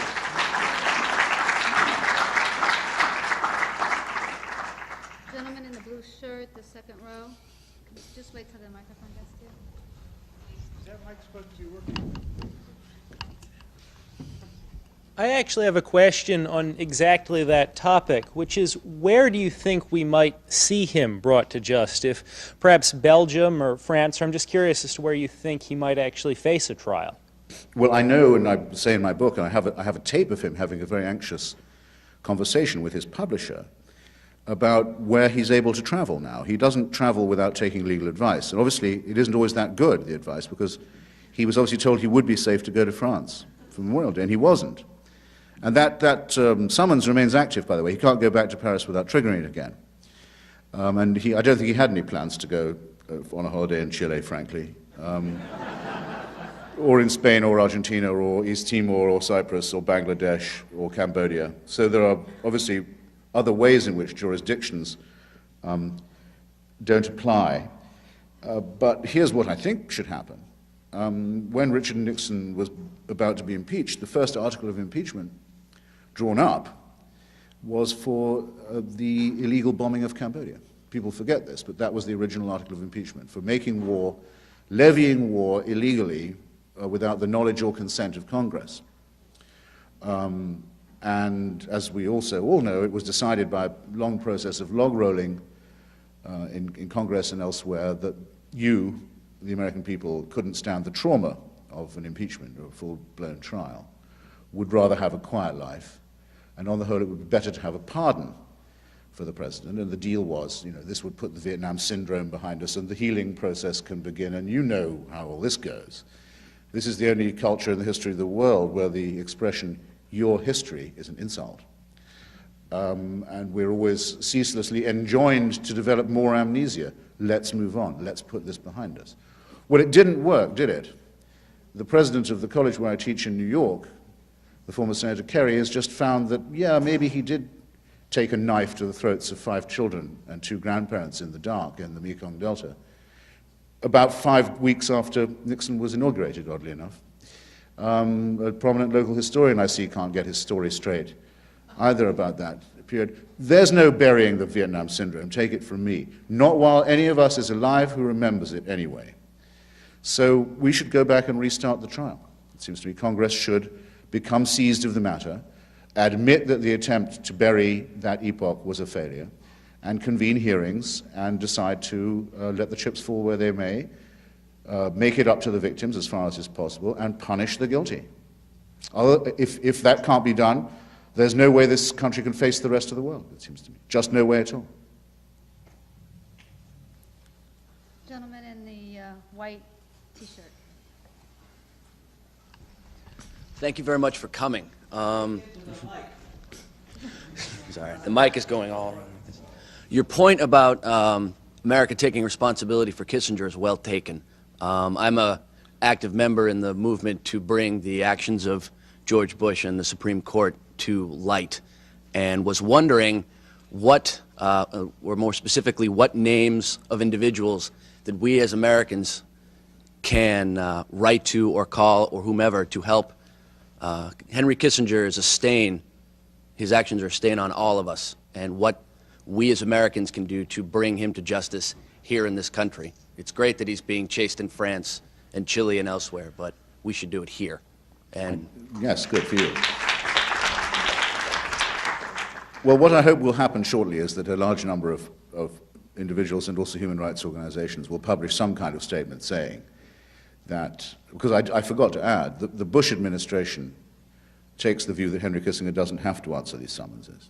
Gentleman in the blue shirt, the second row. Just wait till the microphone gets to you. Is that mic supposed to be working? I actually have a question on exactly that topic, which is where do you think we might see him brought to justice? Perhaps Belgium or France, or I'm just curious as to where you think he might actually face a trial. Well, I know, and I say in my book, and I have a tape of him having a very anxious conversation with his publisher about where he's able to travel now. He doesn't travel without taking legal advice, and obviously it isn't always that good, the advice, because he was obviously told he would be safe to go to France for Memorial Day, and he wasn't. And that summons remains active, by the way. He can't go back to Paris without triggering it again. And I don't think he had any plans to go on a holiday in Chile, frankly, or in Spain or Argentina or East Timor or Cyprus or Bangladesh or Cambodia. So there are obviously other ways in which jurisdictions don't apply. But here's what I think should happen. When Richard Nixon was about to be impeached, the first article of impeachment drawn up was for the illegal bombing of Cambodia. People forget this, but that was the original article of impeachment, for making war, levying war illegally without the knowledge or consent of Congress. And as we also all know, it was decided by a long process of log rolling in Congress and elsewhere that you, the American people, couldn't stand the trauma of an impeachment or a full-blown trial, would rather have a quiet life, and on the whole it would be better to have a pardon for the president, and the deal was, this would put the Vietnam syndrome behind us and the healing process can begin, and you know how all this goes. This is the only culture in the history of the world where the expression, your history, is an insult. And we're always ceaselessly enjoined to develop more amnesia. Let's move on, let's put this behind us. Well, it didn't work, did it? The president of the college where I teach in New York, the former Senator Kerry, has just found that, yeah, maybe he did take a knife to the throats of 5 children and 2 grandparents in the dark in the Mekong Delta, about 5 weeks after Nixon was inaugurated, oddly enough. A prominent local historian I see can't get his story straight either about that period. There's no burying the Vietnam syndrome, take it from me. Not while any of us is alive who remembers it anyway. So we should go back and restart the trial. It seems to me Congress should become seized of the matter, admit that the attempt to bury that epoch was a failure, and convene hearings and decide to let the chips fall where they may, make it up to the victims as far as is possible, and punish the guilty. If that can't be done, there's no way this country can face the rest of the world, it seems to me. Just no way at all. Gentleman in the white T-shirt. Thank you very much for coming. Sorry, the mic is going all around. Your point about America taking responsibility for Kissinger is well taken. I'm an active member in the movement to bring the actions of George Bush and the Supreme Court to light, and was wondering what, or more specifically, what names of individuals that we as Americans can write to or call or whomever to help. Henry Kissinger is a stain. His actions are a stain on all of us, and what we as Americans can do to bring him to justice here in this country. It's great that he's being chased in France and Chile and elsewhere, but we should do it here. And yes, good for you. Well, what I hope will happen shortly is that a large number of individuals and also human rights organizations will publish some kind of statement saying that, because I forgot to add, the Bush administration takes the view that Henry Kissinger doesn't have to answer these summonses.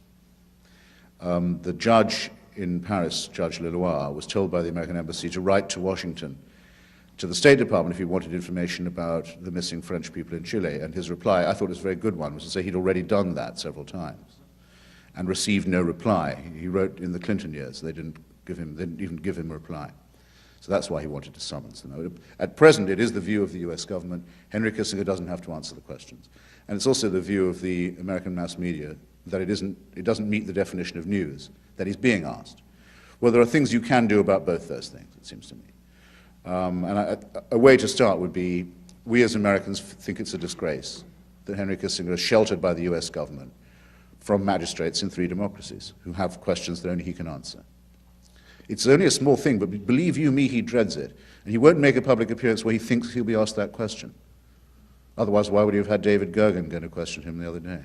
The judge in Paris, Judge Leloir, was told by the American embassy to write to Washington to the State Department if he wanted information about the missing French people in Chile. And his reply, I thought was a very good one, was to say he'd already done that several times and received no reply. He wrote in the Clinton years, they didn't even give him a reply. So that's why he wanted to summons them. At present, it is the view of the US government, Henry Kissinger doesn't have to answer the questions. And it's also the view of the American mass media that it doesn't meet the definition of news, that he's being asked. Well, there are things you can do about both those things, it seems to me. A way to start would be, we as Americans think it's a disgrace that Henry Kissinger is sheltered by the US government from magistrates in 3 democracies who have questions that only he can answer. It's only a small thing, but believe you me, he dreads it. And he won't make a public appearance where he thinks he'll be asked that question. Otherwise, why would he have had David Gergen going to question him the other day?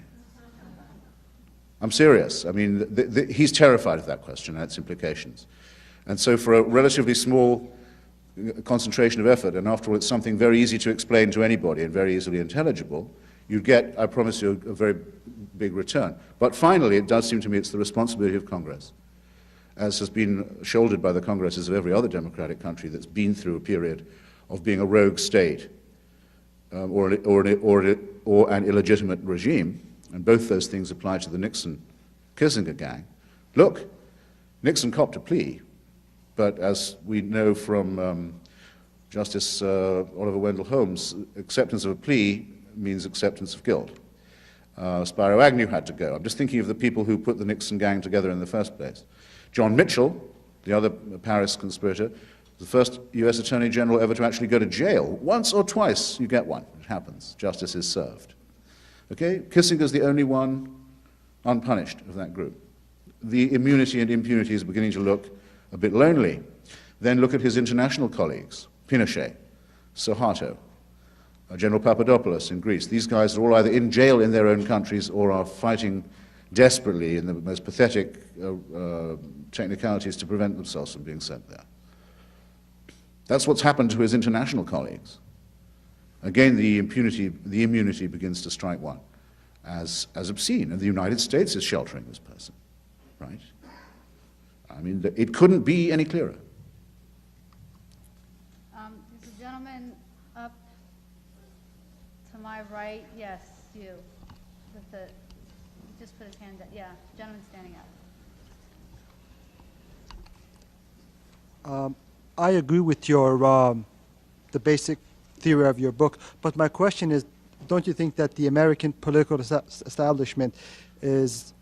I'm serious. I mean, he's terrified of that question and its implications. And so for a relatively small concentration of effort, and after all, it's something very easy to explain to anybody and very easily intelligible, you get, I promise you, a very big return. But finally, it does seem to me it's the responsibility of Congress, as has been shouldered by the Congresses of every other democratic country that's been through a period of being a rogue state or an illegitimate regime, and both those things apply to the Nixon-Kissinger gang. Look, Nixon copped a plea, but as we know from Justice Oliver Wendell Holmes, acceptance of a plea means acceptance of guilt. Spiro Agnew had to go. I'm just thinking of the people who put the Nixon gang together in the first place. John Mitchell, the other Paris conspirator, the first US Attorney General ever to actually go to jail. Once or twice you get one. It happens. Justice is served. Okay? Kissinger's the only one unpunished of that group. The immunity and impunity is beginning to look a bit lonely. Then look at his international colleagues, Pinochet, Suharto, General Papadopoulos in Greece. These guys are all either in jail in their own countries or are fighting desperately in the most pathetic technicalities to prevent themselves from being sent there. That's what's happened to his international colleagues. Again, the immunity begins to strike one as obscene, and the United States is sheltering this person, right? I mean, it couldn't be any clearer. There's a gentleman up to my right. Yes, you. With the, just put his hand up. Yeah, gentleman standing up. I agree with your the basic theory of your book, but my question is, don't you think that the American political establishment is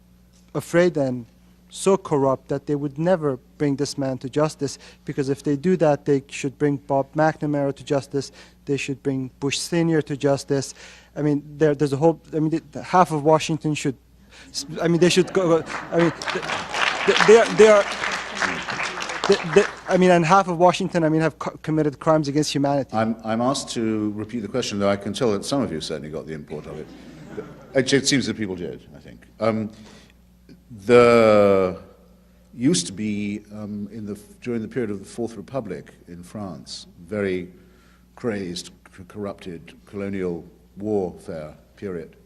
afraid and so corrupt that they would never bring this man to justice? Because if they do that, they should bring Bob McNamara to justice. They should bring Bush Sr. to justice. I mean, there's a whole. I mean, half of Washington should. I mean, they should go. I mean, they are. I mean, and half of Washington, I mean, have committed crimes against humanity. I'm asked to repeat the question, though I can tell that some of you certainly got the import of it. Actually, it seems that people did, I think. There used to be, during the period of the Fourth Republic in France, very crazed, corrupted colonial warfare period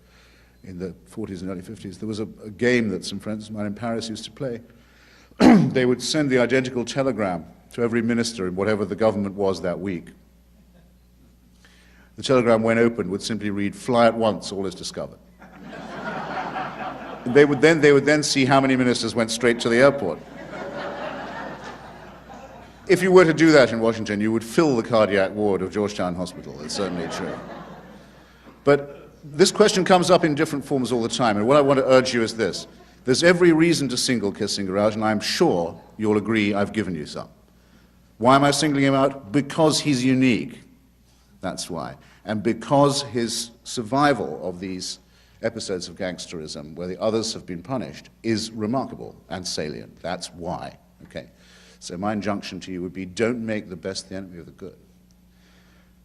in the 40s and early 50s. There was a game that some friends of mine in Paris used to play. They would send the identical telegram to every minister in whatever the government was that week. The telegram, when opened, would simply read, "Fly at once, all is discovered." They would then see how many ministers went straight to the airport. If you were to do that in Washington, you would fill the cardiac ward of Georgetown Hospital. It's certainly true. But this question comes up in different forms all the time, and what I want to urge you is this. There's every reason to single Kissinger out, and I'm sure you'll agree I've given you some. Why am I singling him out? Because he's unique. That's why. And because his survival of these episodes of gangsterism where the others have been punished is remarkable and salient. That's why. Okay. So my injunction to you would be, don't make the best the enemy of the good.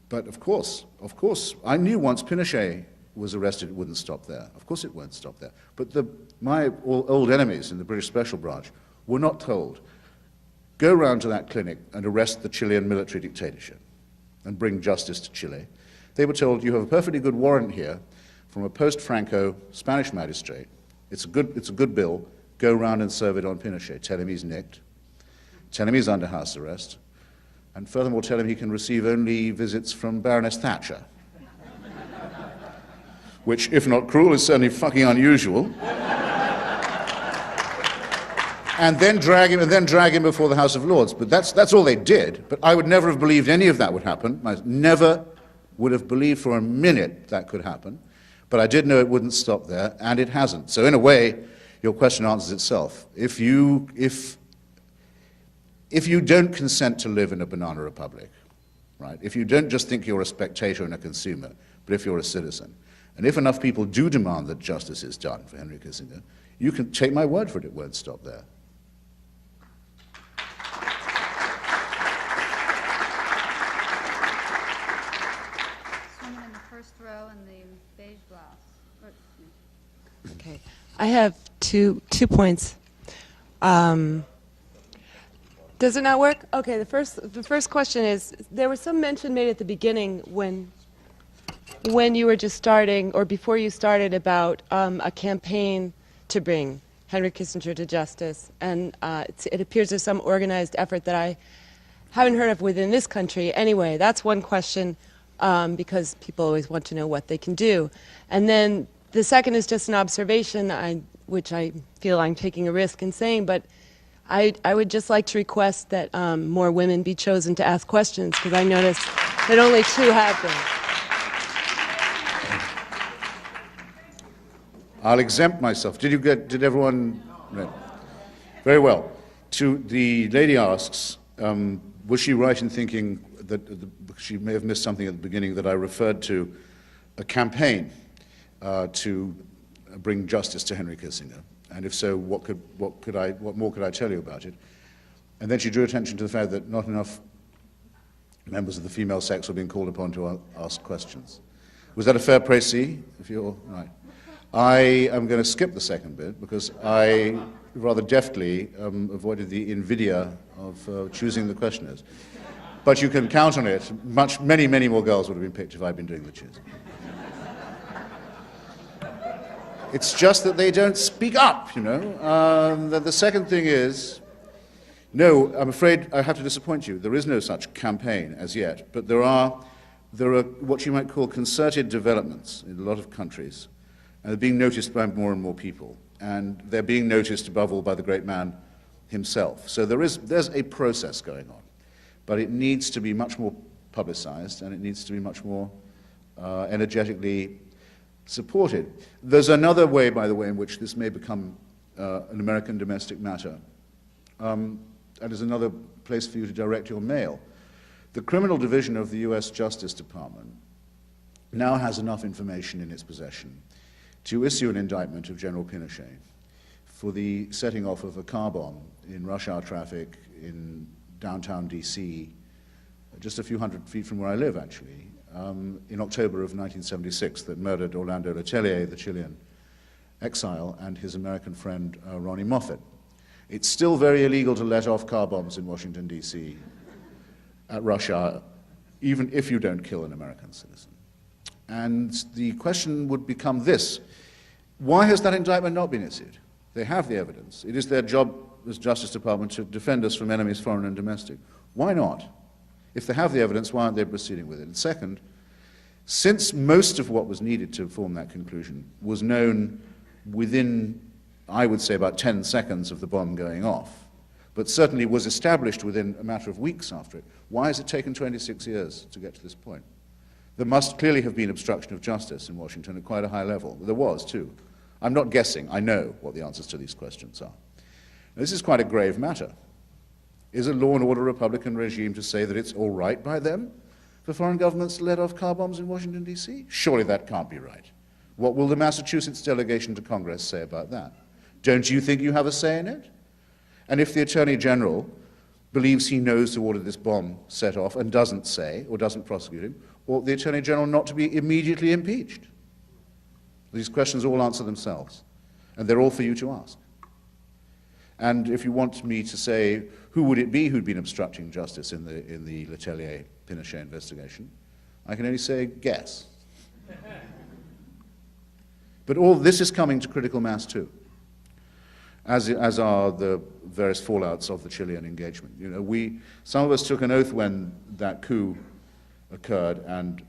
But of course, I knew once Pinochet was arrested, it wouldn't stop there. Of course it won't stop there. But my old enemies in the British Special Branch were not told, go round to that clinic and arrest the Chilean military dictatorship and bring justice to Chile. They were told, you have a perfectly good warrant here from a post-Franco Spanish magistrate. It's a good bill. Go round and serve it on Pinochet. Tell him he's nicked. Tell him he's under house arrest. and furthermore tell him he can receive only visits from Baroness Thatcher, which, if not cruel, is certainly fucking unusual. And then drag him before the House of Lords. But that's all they did. But I would never have believed any of that would happen. I never would have believed for a minute that could happen. But I did know it wouldn't stop there, and it hasn't. So in a way, your question answers itself. If you don't consent to live in a banana republic, right? If you don't just think you're a spectator and a consumer, but if you're a citizen, and if enough people do demand that justice is done for Henry Kissinger, you can take my word for it, it won't stop there. Someone in the first row in the beige blouse. Okay, I have two points. Does it not work? Okay, the first question is, there was some mention made at the beginning when you were just starting, or before you started, about a campaign to bring Henry Kissinger to justice, and it appears there's some organized effort that I haven't heard of within this country. Anyway, that's one question, because people always want to know what they can do. And then the second is just an observation, which I feel I'm taking a risk in saying, but I would just like to request that more women be chosen to ask questions, because I noticed that only 2 have been. I'll exempt myself. Did everyone? No. Very well. The lady asks, was she right in thinking that she may have missed something at the beginning, that I referred to a campaign to bring justice to Henry Kissinger? And if so, what more could I tell you about it? And then she drew attention to the fact that not enough members of the female sex were being called upon to ask questions. Was that a fair précis? If you're right. I am going to skip the second bit because I rather deftly avoided the invidia of choosing the questioners. But you can count on it. Many, many more girls would have been picked if I'd been doing the choosing. It's just that they don't speak up, you know. The second thing is, no, I'm afraid I have to disappoint you. There is no such campaign as yet, but there are what you might call concerted developments in a lot of countries, and they're being noticed by more and more people, and they're being noticed above all by the great man himself. So there's a process going on, but it needs to be much more publicized, and it needs to be much more energetically supported. There's another way, by the way, in which this may become an American domestic matter. That is another place for you to direct your mail. The criminal division of the US Justice Department now has enough information in its possession to issue an indictment of General Pinochet for the setting off of a car bomb in rush hour traffic in downtown DC, just a few hundred feet from where I live, actually, in October of 1976, that murdered Orlando Letelier, the Chilean exile, and his American friend Ronnie Moffett. It's still very illegal to let off car bombs in Washington, D.C. at rush hour, even if you don't kill an American citizen. And the question would become this: why has that indictment not been issued? They have the evidence. It is their job as Justice Department to defend us from enemies, foreign and domestic. Why not? If they have the evidence, why aren't they proceeding with it? And second, since most of what was needed to form that conclusion was known within, I would say, about 10 seconds of the bomb going off, but certainly was established within a matter of weeks after it, why has it taken 26 years to get to this point? There must clearly have been obstruction of justice in Washington at quite a high level. There was, too. I'm not guessing. I know what the answers to these questions are. Now, this is quite a grave matter. Is a law and order Republican regime to say that it's all right by them for foreign governments to let off car bombs in Washington, D.C.? Surely that can't be right. What will the Massachusetts delegation to Congress say about that? Don't you think you have a say in it? And if the Attorney General believes he knows who ordered this bomb set off and doesn't say, or doesn't prosecute him, ought the Attorney General not to be immediately impeached? These questions all answer themselves, and they're all for you to ask. And if you want me to say who would it be who'd been obstructing justice in the Letelier-Pinochet investigation, I can only say guess. But all this is coming to critical mass too. as are the various fallouts of the Chilean engagement. You know, some of us took an oath when that coup occurred and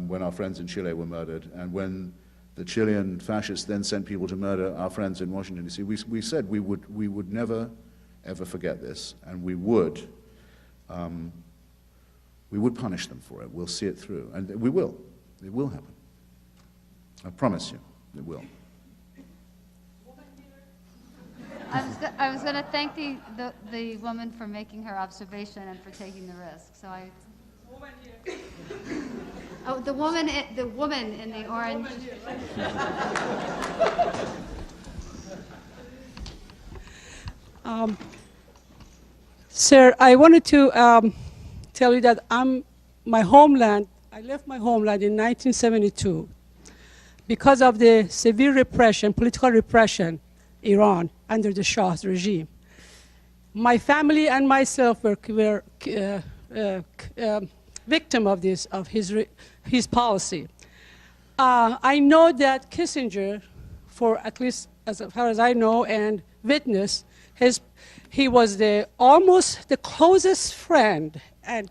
when our friends in Chile were murdered, and when the Chilean fascists then sent people to murder our friends in Washington, D.C., we said we would never, ever forget this, and we would punish them for it. We'll see it through, and we will. It will happen. I promise you, it will. I was going to thank the woman for making her observation and for taking the risk. So I. Oh, the woman in the orange. Sir, I wanted to tell you that my homeland. I left my homeland in 1972 because of the severe repression, political repression, Iran under the Shah's regime. My family and myself were victim of this, of his policy. I know that Kissinger, for at least as far as I know and witness, he was almost the closest friend and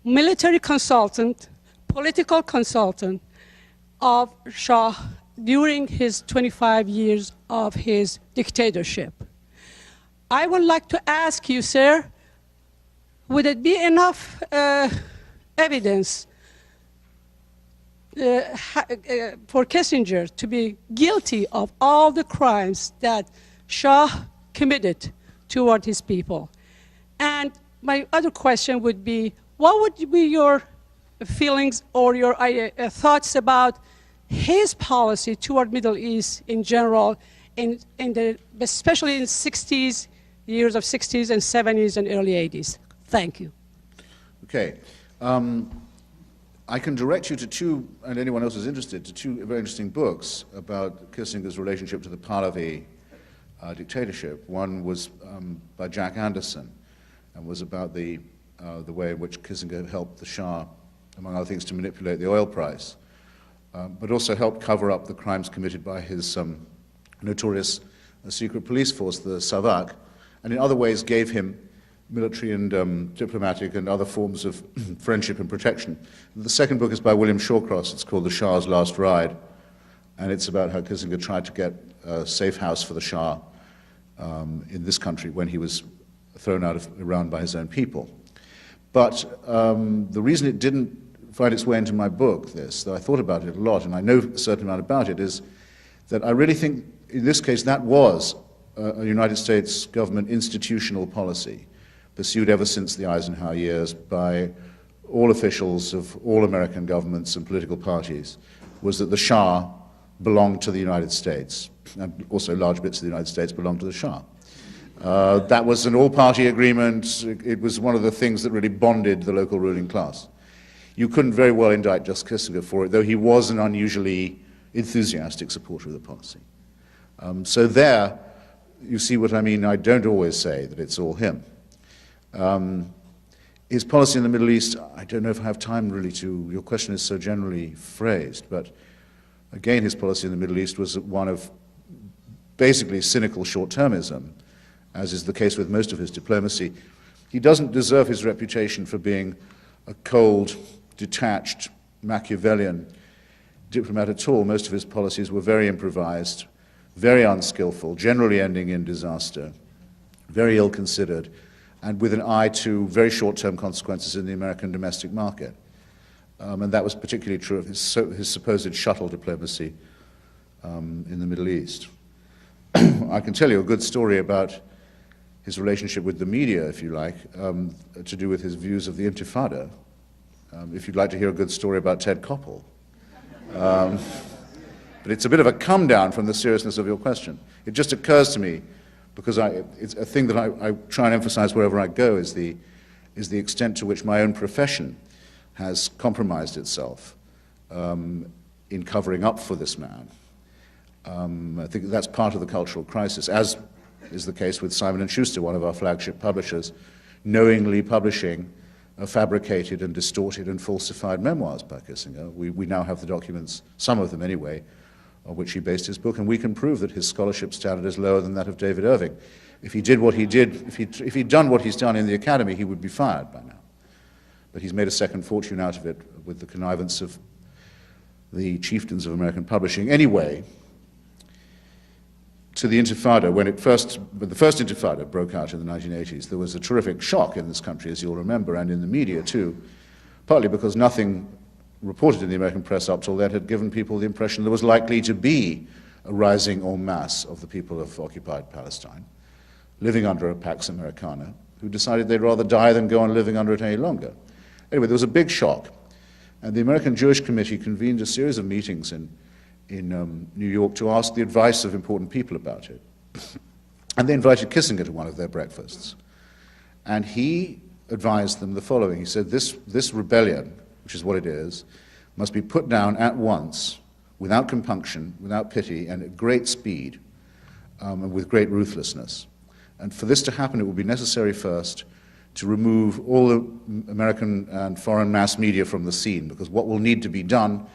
military consultant, political consultant of Shah during his 25 years of his dictatorship. I would like to ask you, sir, would it be enough evidence for Kissinger to be guilty of all the crimes that Shah committed toward his people? And my other question would be, what would be your feelings or your thoughts about his policy toward Middle East in general, especially in 60s, years of 60s and 70s and early 80s? Thank you. Okay. I can direct you to two, and anyone else who's interested, to two very interesting books about Kissinger's relationship to the Pahlavi dictatorship. One was by Jack Anderson and was about the way in which Kissinger helped the Shah, among other things, to manipulate the oil price, but also helped cover up the crimes committed by his notorious secret police force, the Savak, and in other ways gave him military and diplomatic and other forms of friendship and protection. The second book is by William Shawcross. It's called The Shah's Last Ride, and it's about how Kissinger tried to get a safe house for the Shah in this country when he was thrown out of Iran by his own people. But the reason it didn't find its way into my book, though I thought about it a lot and I know a certain amount about it, is that I really think in this case that was a United States government institutional policy pursued ever since the Eisenhower years by all officials of all American governments and political parties, was that the Shah belonged to the United States, and also large bits of the United States belonged to the Shah. That was an all-party agreement. It was one of the things that really bonded the local ruling class. You couldn't very well indict just Kissinger for it, though he was an unusually enthusiastic supporter of the policy. So there, you see what I mean. I don't always say that it's all him. His policy in the Middle East, I don't know if I have time really to, your question is so generally phrased, but again, his policy in the Middle East was one of basically cynical short-termism, as is the case with most of his diplomacy. He doesn't deserve his reputation for being a cold, detached, Machiavellian diplomat at all. Most of his policies were very improvised, very unskillful, generally ending in disaster, very ill-considered, and with an eye to very short-term consequences in the American domestic market. And that was particularly true of his supposed shuttle diplomacy in the Middle East. I can tell you a good story about his relationship with the media, if you like, to do with his views of the Intifada. If you'd like to hear a good story about Ted Koppel. But it's a bit of a come down from the seriousness of your question. It just occurs to me, because it's a thing that I try and emphasize wherever I go, is the extent to which my own profession has compromised itself in covering up for this man. I think that's part of the cultural crisis, as is the case with Simon & Schuster, one of our flagship publishers, knowingly publishing fabricated and distorted and falsified memoirs by Kissinger. We now have the documents, some of them anyway, on which he based his book, and we can prove that his scholarship standard is lower than that of David Irving. If he did what he did, if he'd done what he's done in the academy, he would be fired by now. But he's made a second fortune out of it with the connivance of the chieftains of American publishing. Anyway, to the Intifada, when the first Intifada broke out in the 1980s, there was a terrific shock in this country, as you'll remember, and in the media too, partly because nothing reported in the American press up till then had given people the impression there was likely to be a rising en masse of the people of occupied Palestine, living under a Pax Americana, who decided they'd rather die than go on living under it any longer. Anyway, there was a big shock, and the American Jewish Committee convened a series of meetings in New York to ask the advice of important people about it. And they invited Kissinger to one of their breakfasts. And he advised them the following. He said, this rebellion, which is what it is, must be put down at once, without compunction, without pity, and at great speed, and with great ruthlessness. And for this to happen, it will be necessary first to remove all the American and foreign mass media from the scene, because what will need to be done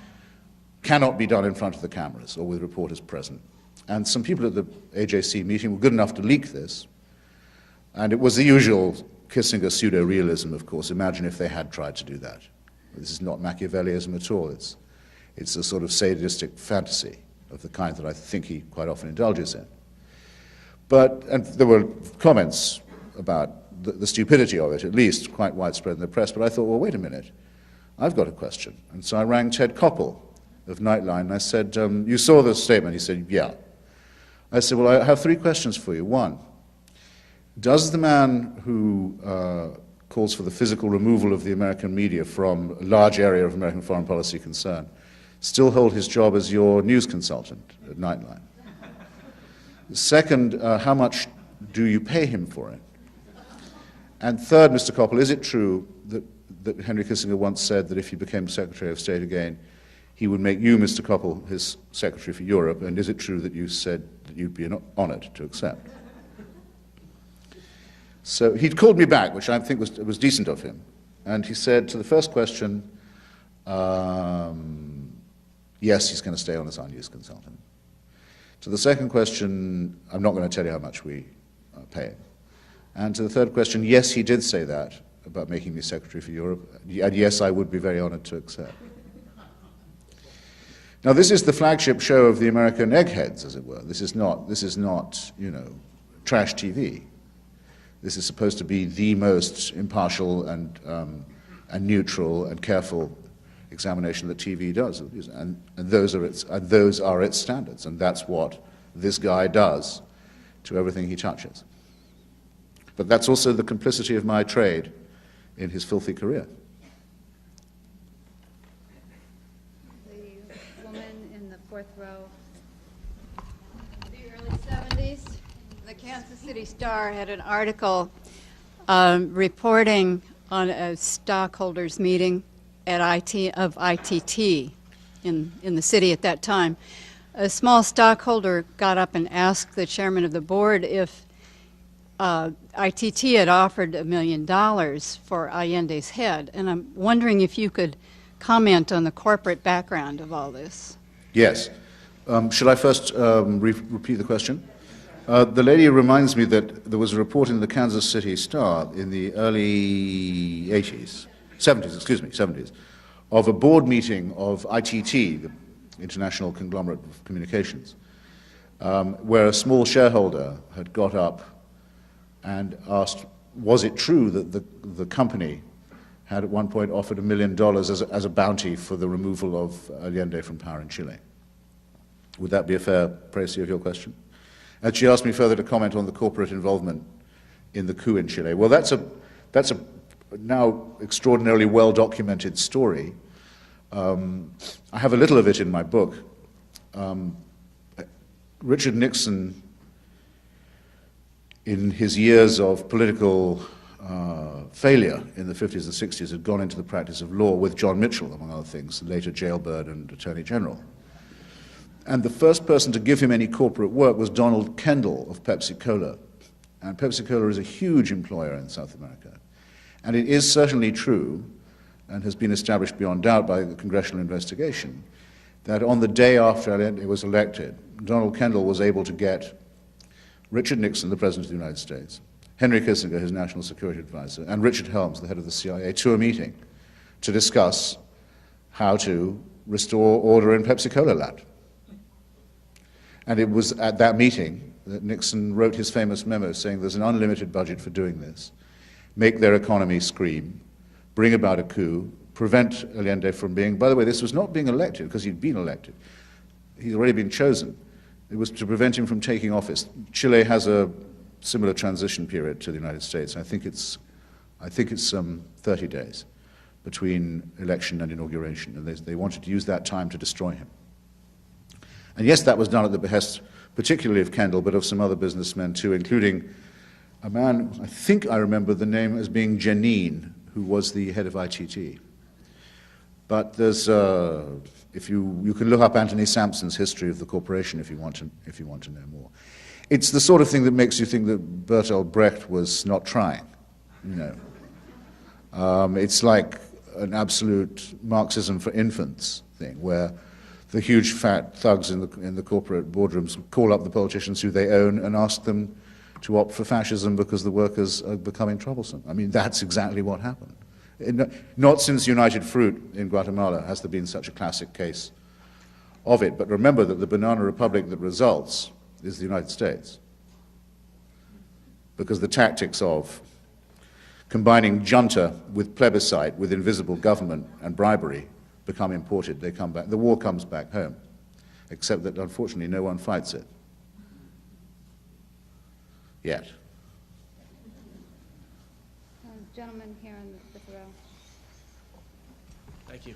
cannot be done in front of the cameras or with reporters present. And some people at the AJC meeting were good enough to leak this, and it was the usual Kissinger pseudo-realism, of course. Imagine if they had tried to do that. This is not Machiavellianism at all. It's a sort of sadistic fantasy of the kind that I think he quite often indulges in. And there were comments about the stupidity of it, at least, quite widespread in the press, but I thought, well, wait a minute, I've got a question. And so I rang Ted Koppel of Nightline, and I said, you saw the statement? He said, yeah. I said, well, I have three questions for you. One, does the man who calls for the physical removal of the American media from a large area of American foreign policy concern still hold his job as your news consultant at Nightline? Second, how much do you pay him for it? And third, Mr. Koppel, is it true that Henry Kissinger once said that if he became Secretary of State again, he would make you, Mr. Koppel, his Secretary for Europe? And is it true that you said that you'd be honored to accept? So he'd called me back, which I think was decent of him. And he said to the first question, yes, he's going to stay on as our news consultant. To the second question, I'm not going to tell you how much we pay him. And to the third question, yes, he did say that about making me Secretary for Europe, and yes, I would be very honored to accept. Now, this is the flagship show of the American eggheads, as it were. This is not, trash TV. This is supposed to be the most impartial and neutral and careful examination that TV does, and those are its standards, and that's what this guy does to everything he touches. But that's also the complicity of my trade in his filthy career. The woman in the fourth row. The early 70s, the Kansas City Star had an article reporting on a stockholders meeting at ITT in the city at that time. A small stockholder got up and asked the chairman of the board if ITT had offered $1 million for Allende's head, and I'm wondering if you could comment on the corporate background of all this. Yes. Should I first repeat the question? The lady reminds me that there was a report in the Kansas City Star in the early 70s, of a board meeting of ITT, the International Conglomerate of Communications, where a small shareholder had got up and asked, was it true that the company had at one point offered $1 million as a bounty for the removal of Allende from power in Chile? Would that be a fair précis of your question? And she asked me further to comment on the corporate involvement in the coup in Chile. Well, that's a now extraordinarily well-documented story. I have a little of it in my book. Richard Nixon, in his years of political failure in the 50s and 60s, had gone into the practice of law with John Mitchell, among other things, later jailbird and Attorney General. And the first person to give him any corporate work was Donald Kendall of Pepsi-Cola. And Pepsi-Cola is a huge employer in South America. And it is certainly true, and has been established beyond doubt by the congressional investigation, that on the day after Allende was elected, Donald Kendall was able to get Richard Nixon, the President of the United States, Henry Kissinger, his national security advisor, and Richard Helms, the head of the CIA, to a meeting to discuss how to restore order in Pepsi-Cola Land. And it was at that meeting that Nixon wrote his famous memo saying there's an unlimited budget for doing this, make their economy scream, bring about a coup, prevent Allende from being, by the way, this was not being elected because he'd been elected. He'd already been chosen. It was to prevent him from taking office. Chile has a similar transition period to the United States. I think it's 30 days between election and inauguration, and they wanted to use that time to destroy him. And yes, that was done at the behest particularly of Kendall, but of some other businessmen too, including a man, I think I remember the name as being Janine, who was the head of ITT. But there's, if you can look up Anthony Sampson's history of the corporation if you want to know more. It's the sort of thing that makes you think that Bertolt Brecht was not trying, you know. It's like an absolute Marxism for infants thing, where the huge fat thugs in the corporate boardrooms call up the politicians who they own and ask them to opt for fascism because the workers are becoming troublesome. I mean, that's exactly what happened. Not since United Fruit in Guatemala has there been such a classic case of it, but remember that the banana republic that results is the United States, because the tactics of combining junta with plebiscite, with invisible government and bribery become imported. They come back. The war comes back home, except that unfortunately no one fights it yet. Gentleman here in the fifth row. Thank you.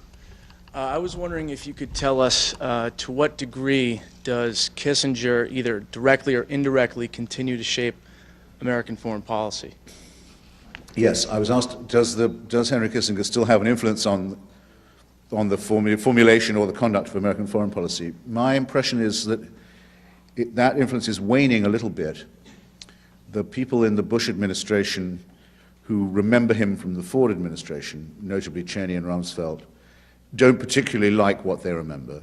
I was wondering if you could tell us to what degree does Kissinger, either directly or indirectly, continue to shape American foreign policy? Yes, I was asked, does Henry Kissinger still have an influence on the formulation or the conduct of American foreign policy? My impression is that that influence is waning a little bit. The people in the Bush administration who remember him from the Ford administration, notably Cheney and Rumsfeld, don't particularly like what they remember,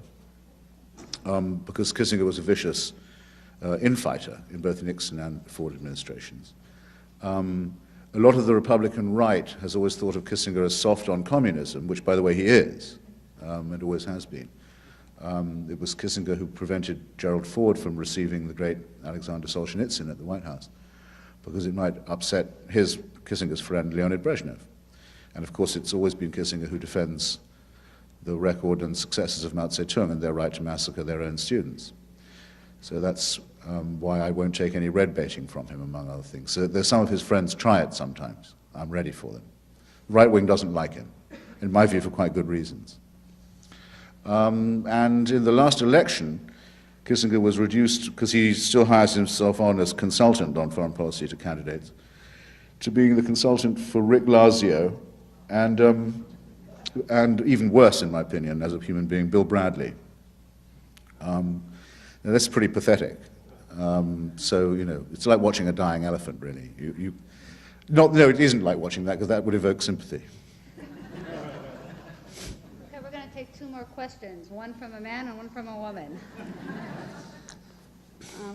because Kissinger was a vicious infighter in both the Nixon and Ford administrations. A lot of the Republican right has always thought of Kissinger as soft on communism, which, by the way, he is, and always has been. It was Kissinger who prevented Gerald Ford from receiving the great Alexander Solzhenitsyn at the White House, because it might upset Kissinger's friend Leonid Brezhnev. And of course, it's always been Kissinger who defends the record and successes of Mao Zedong and their right to massacre their own students. So that's why I won't take any red baiting from him, among other things. So there's some of his friends try it sometimes. I'm ready for them. The right wing doesn't like him, in my view, for quite good reasons. And in the last election, Kissinger was reduced, because he still hires himself on as consultant on foreign policy to candidates, to being the consultant for Rick Lazio, and even worse, in my opinion, as a human being, Bill Bradley. Now that's pretty pathetic. So, you know, it's like watching a dying elephant, really. No, it isn't like watching that, because that would evoke sympathy. Okay, we're going to take two more questions, one from a man and one from a woman.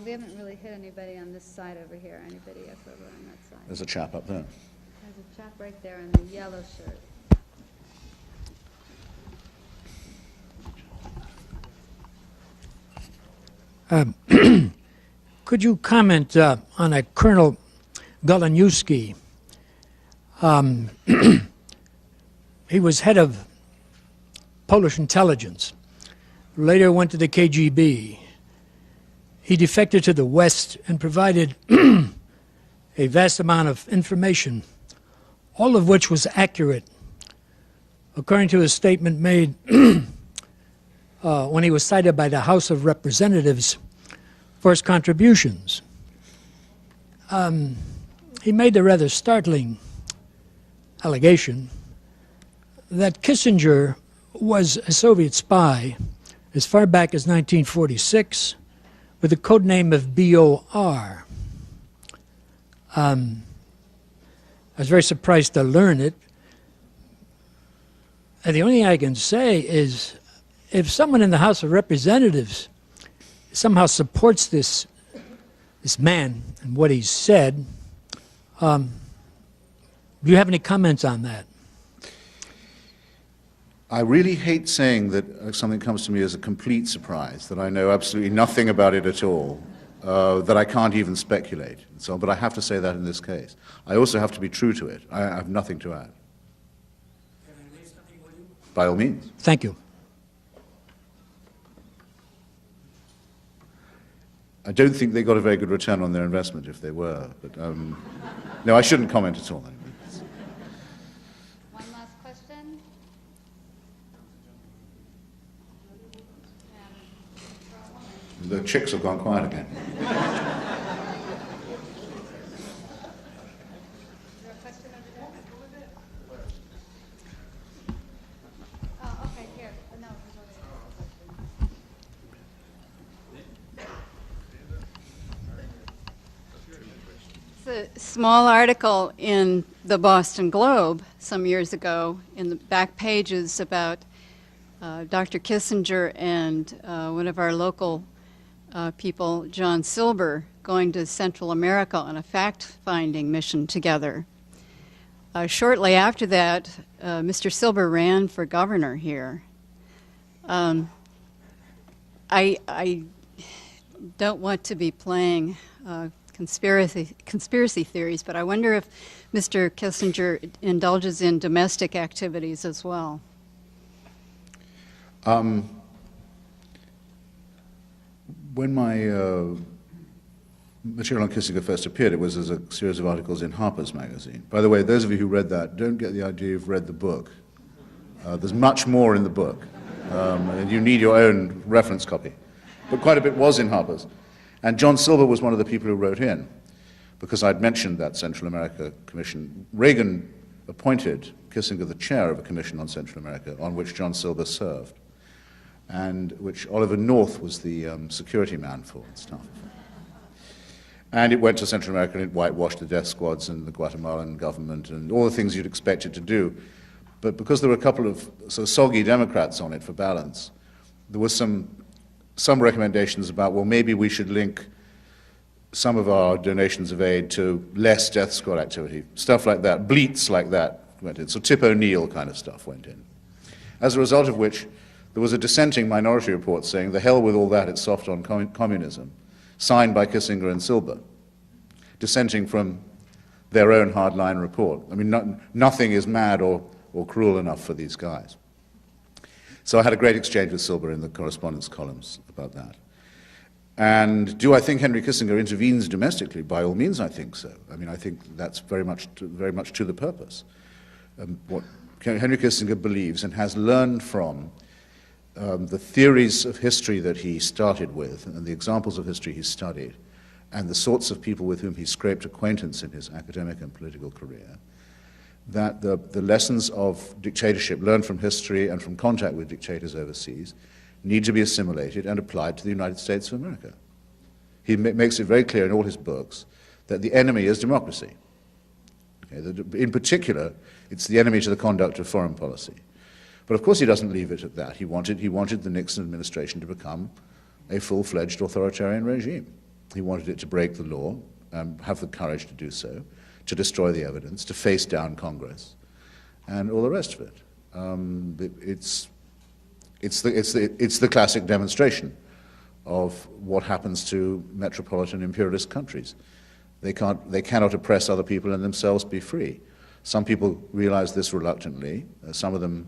We haven't really hit anybody on this side over here. Anybody else over on that side? There's a chap up there. There's a chap right there in the yellow shirt. Could you comment on a Colonel Goleniewski? He was head of Polish intelligence, later went to the KGB. He defected to the West and provided a vast amount of information, all of which was accurate, according to a statement made when he was cited by the House of Representatives for his contributions. He made the rather startling allegation that Kissinger was a Soviet spy as far back as 1946 with the code name of BOR. I was very surprised to learn it. And the only thing I can say is if someone in the House of Representatives somehow supports this man and what he's said, do you have any comments on that? I really hate saying that something comes to me as a complete surprise, that I know absolutely nothing about it at all, that I can't even speculate, and so on, but I have to say that in this case. I also have to be true to it. I have nothing to add. Can I leave something with you? By all means. Thank you. I don't think they got a very good return on their investment if they were, but no, I shouldn't comment at all. One last question. The chicks have gone quiet again. Is there a question over there? Oh, okay, here. No, there's already It's a small article in the Boston Globe some years ago in the back pages about Dr. Kissinger and one of our local people, John Silber, going to Central America on a fact-finding mission together. Shortly after that, Mr. Silber ran for governor here. I don't want to be playing conspiracy theories, but I wonder if Mr. Kissinger indulges in domestic activities as well. When my material on Kissinger first appeared, it was as a series of articles in Harper's Magazine. By the way, those of you who read that, don't get the idea you've read the book. There's much more in the book, and you need your own reference copy. But quite a bit was in Harper's. And John Silber was one of the people who wrote in, because I'd mentioned that Central America Commission. Reagan appointed Kissinger the chair of a commission on Central America, on which John Silber served, and which Oliver North was the security man for and stuff. And it went to Central America and it whitewashed the death squads and the Guatemalan government and all the things you'd expect it to do. But because there were a couple of sort of soggy Democrats on it for balance, there was some recommendations about, well, maybe we should link some of our donations of aid to less death squad activity, stuff like that, bleats like that went in. So Tip O'Neill kind of stuff went in. As a result of which, there was a dissenting minority report saying, the hell with all that, it's soft on communism, signed by Kissinger and Silber, dissenting from their own hardline report. I mean, nothing is mad or cruel enough for these guys. So I had a great exchange with Silber in the correspondence columns about that. And do I think Henry Kissinger intervenes domestically? By all means, I think so. I mean, I think that's very much to the purpose. What Henry Kissinger believes and has learned from the theories of history that he started with and the examples of history he studied and the sorts of people with whom he scraped acquaintance in his academic and political career, that the lessons of dictatorship learned from history and from contact with dictators overseas need to be assimilated and applied to the United States of America. He makes it very clear in all his books that the enemy is democracy. Okay, that in particular, it's the enemy to the conduct of foreign policy. But of course he doesn't leave it at that. He wanted the Nixon administration to become a full-fledged authoritarian regime. He wanted it to break the law, have the courage to do so, to destroy the evidence, to face down Congress, and all the rest of it. It's the classic demonstration of what happens to metropolitan imperialist countries. They cannot oppress other people and themselves be free. Some people realize this reluctantly. Some of them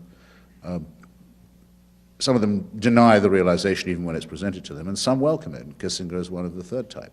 deny the realization even when it's presented to them, and some welcome it. Kissinger is one of the third type.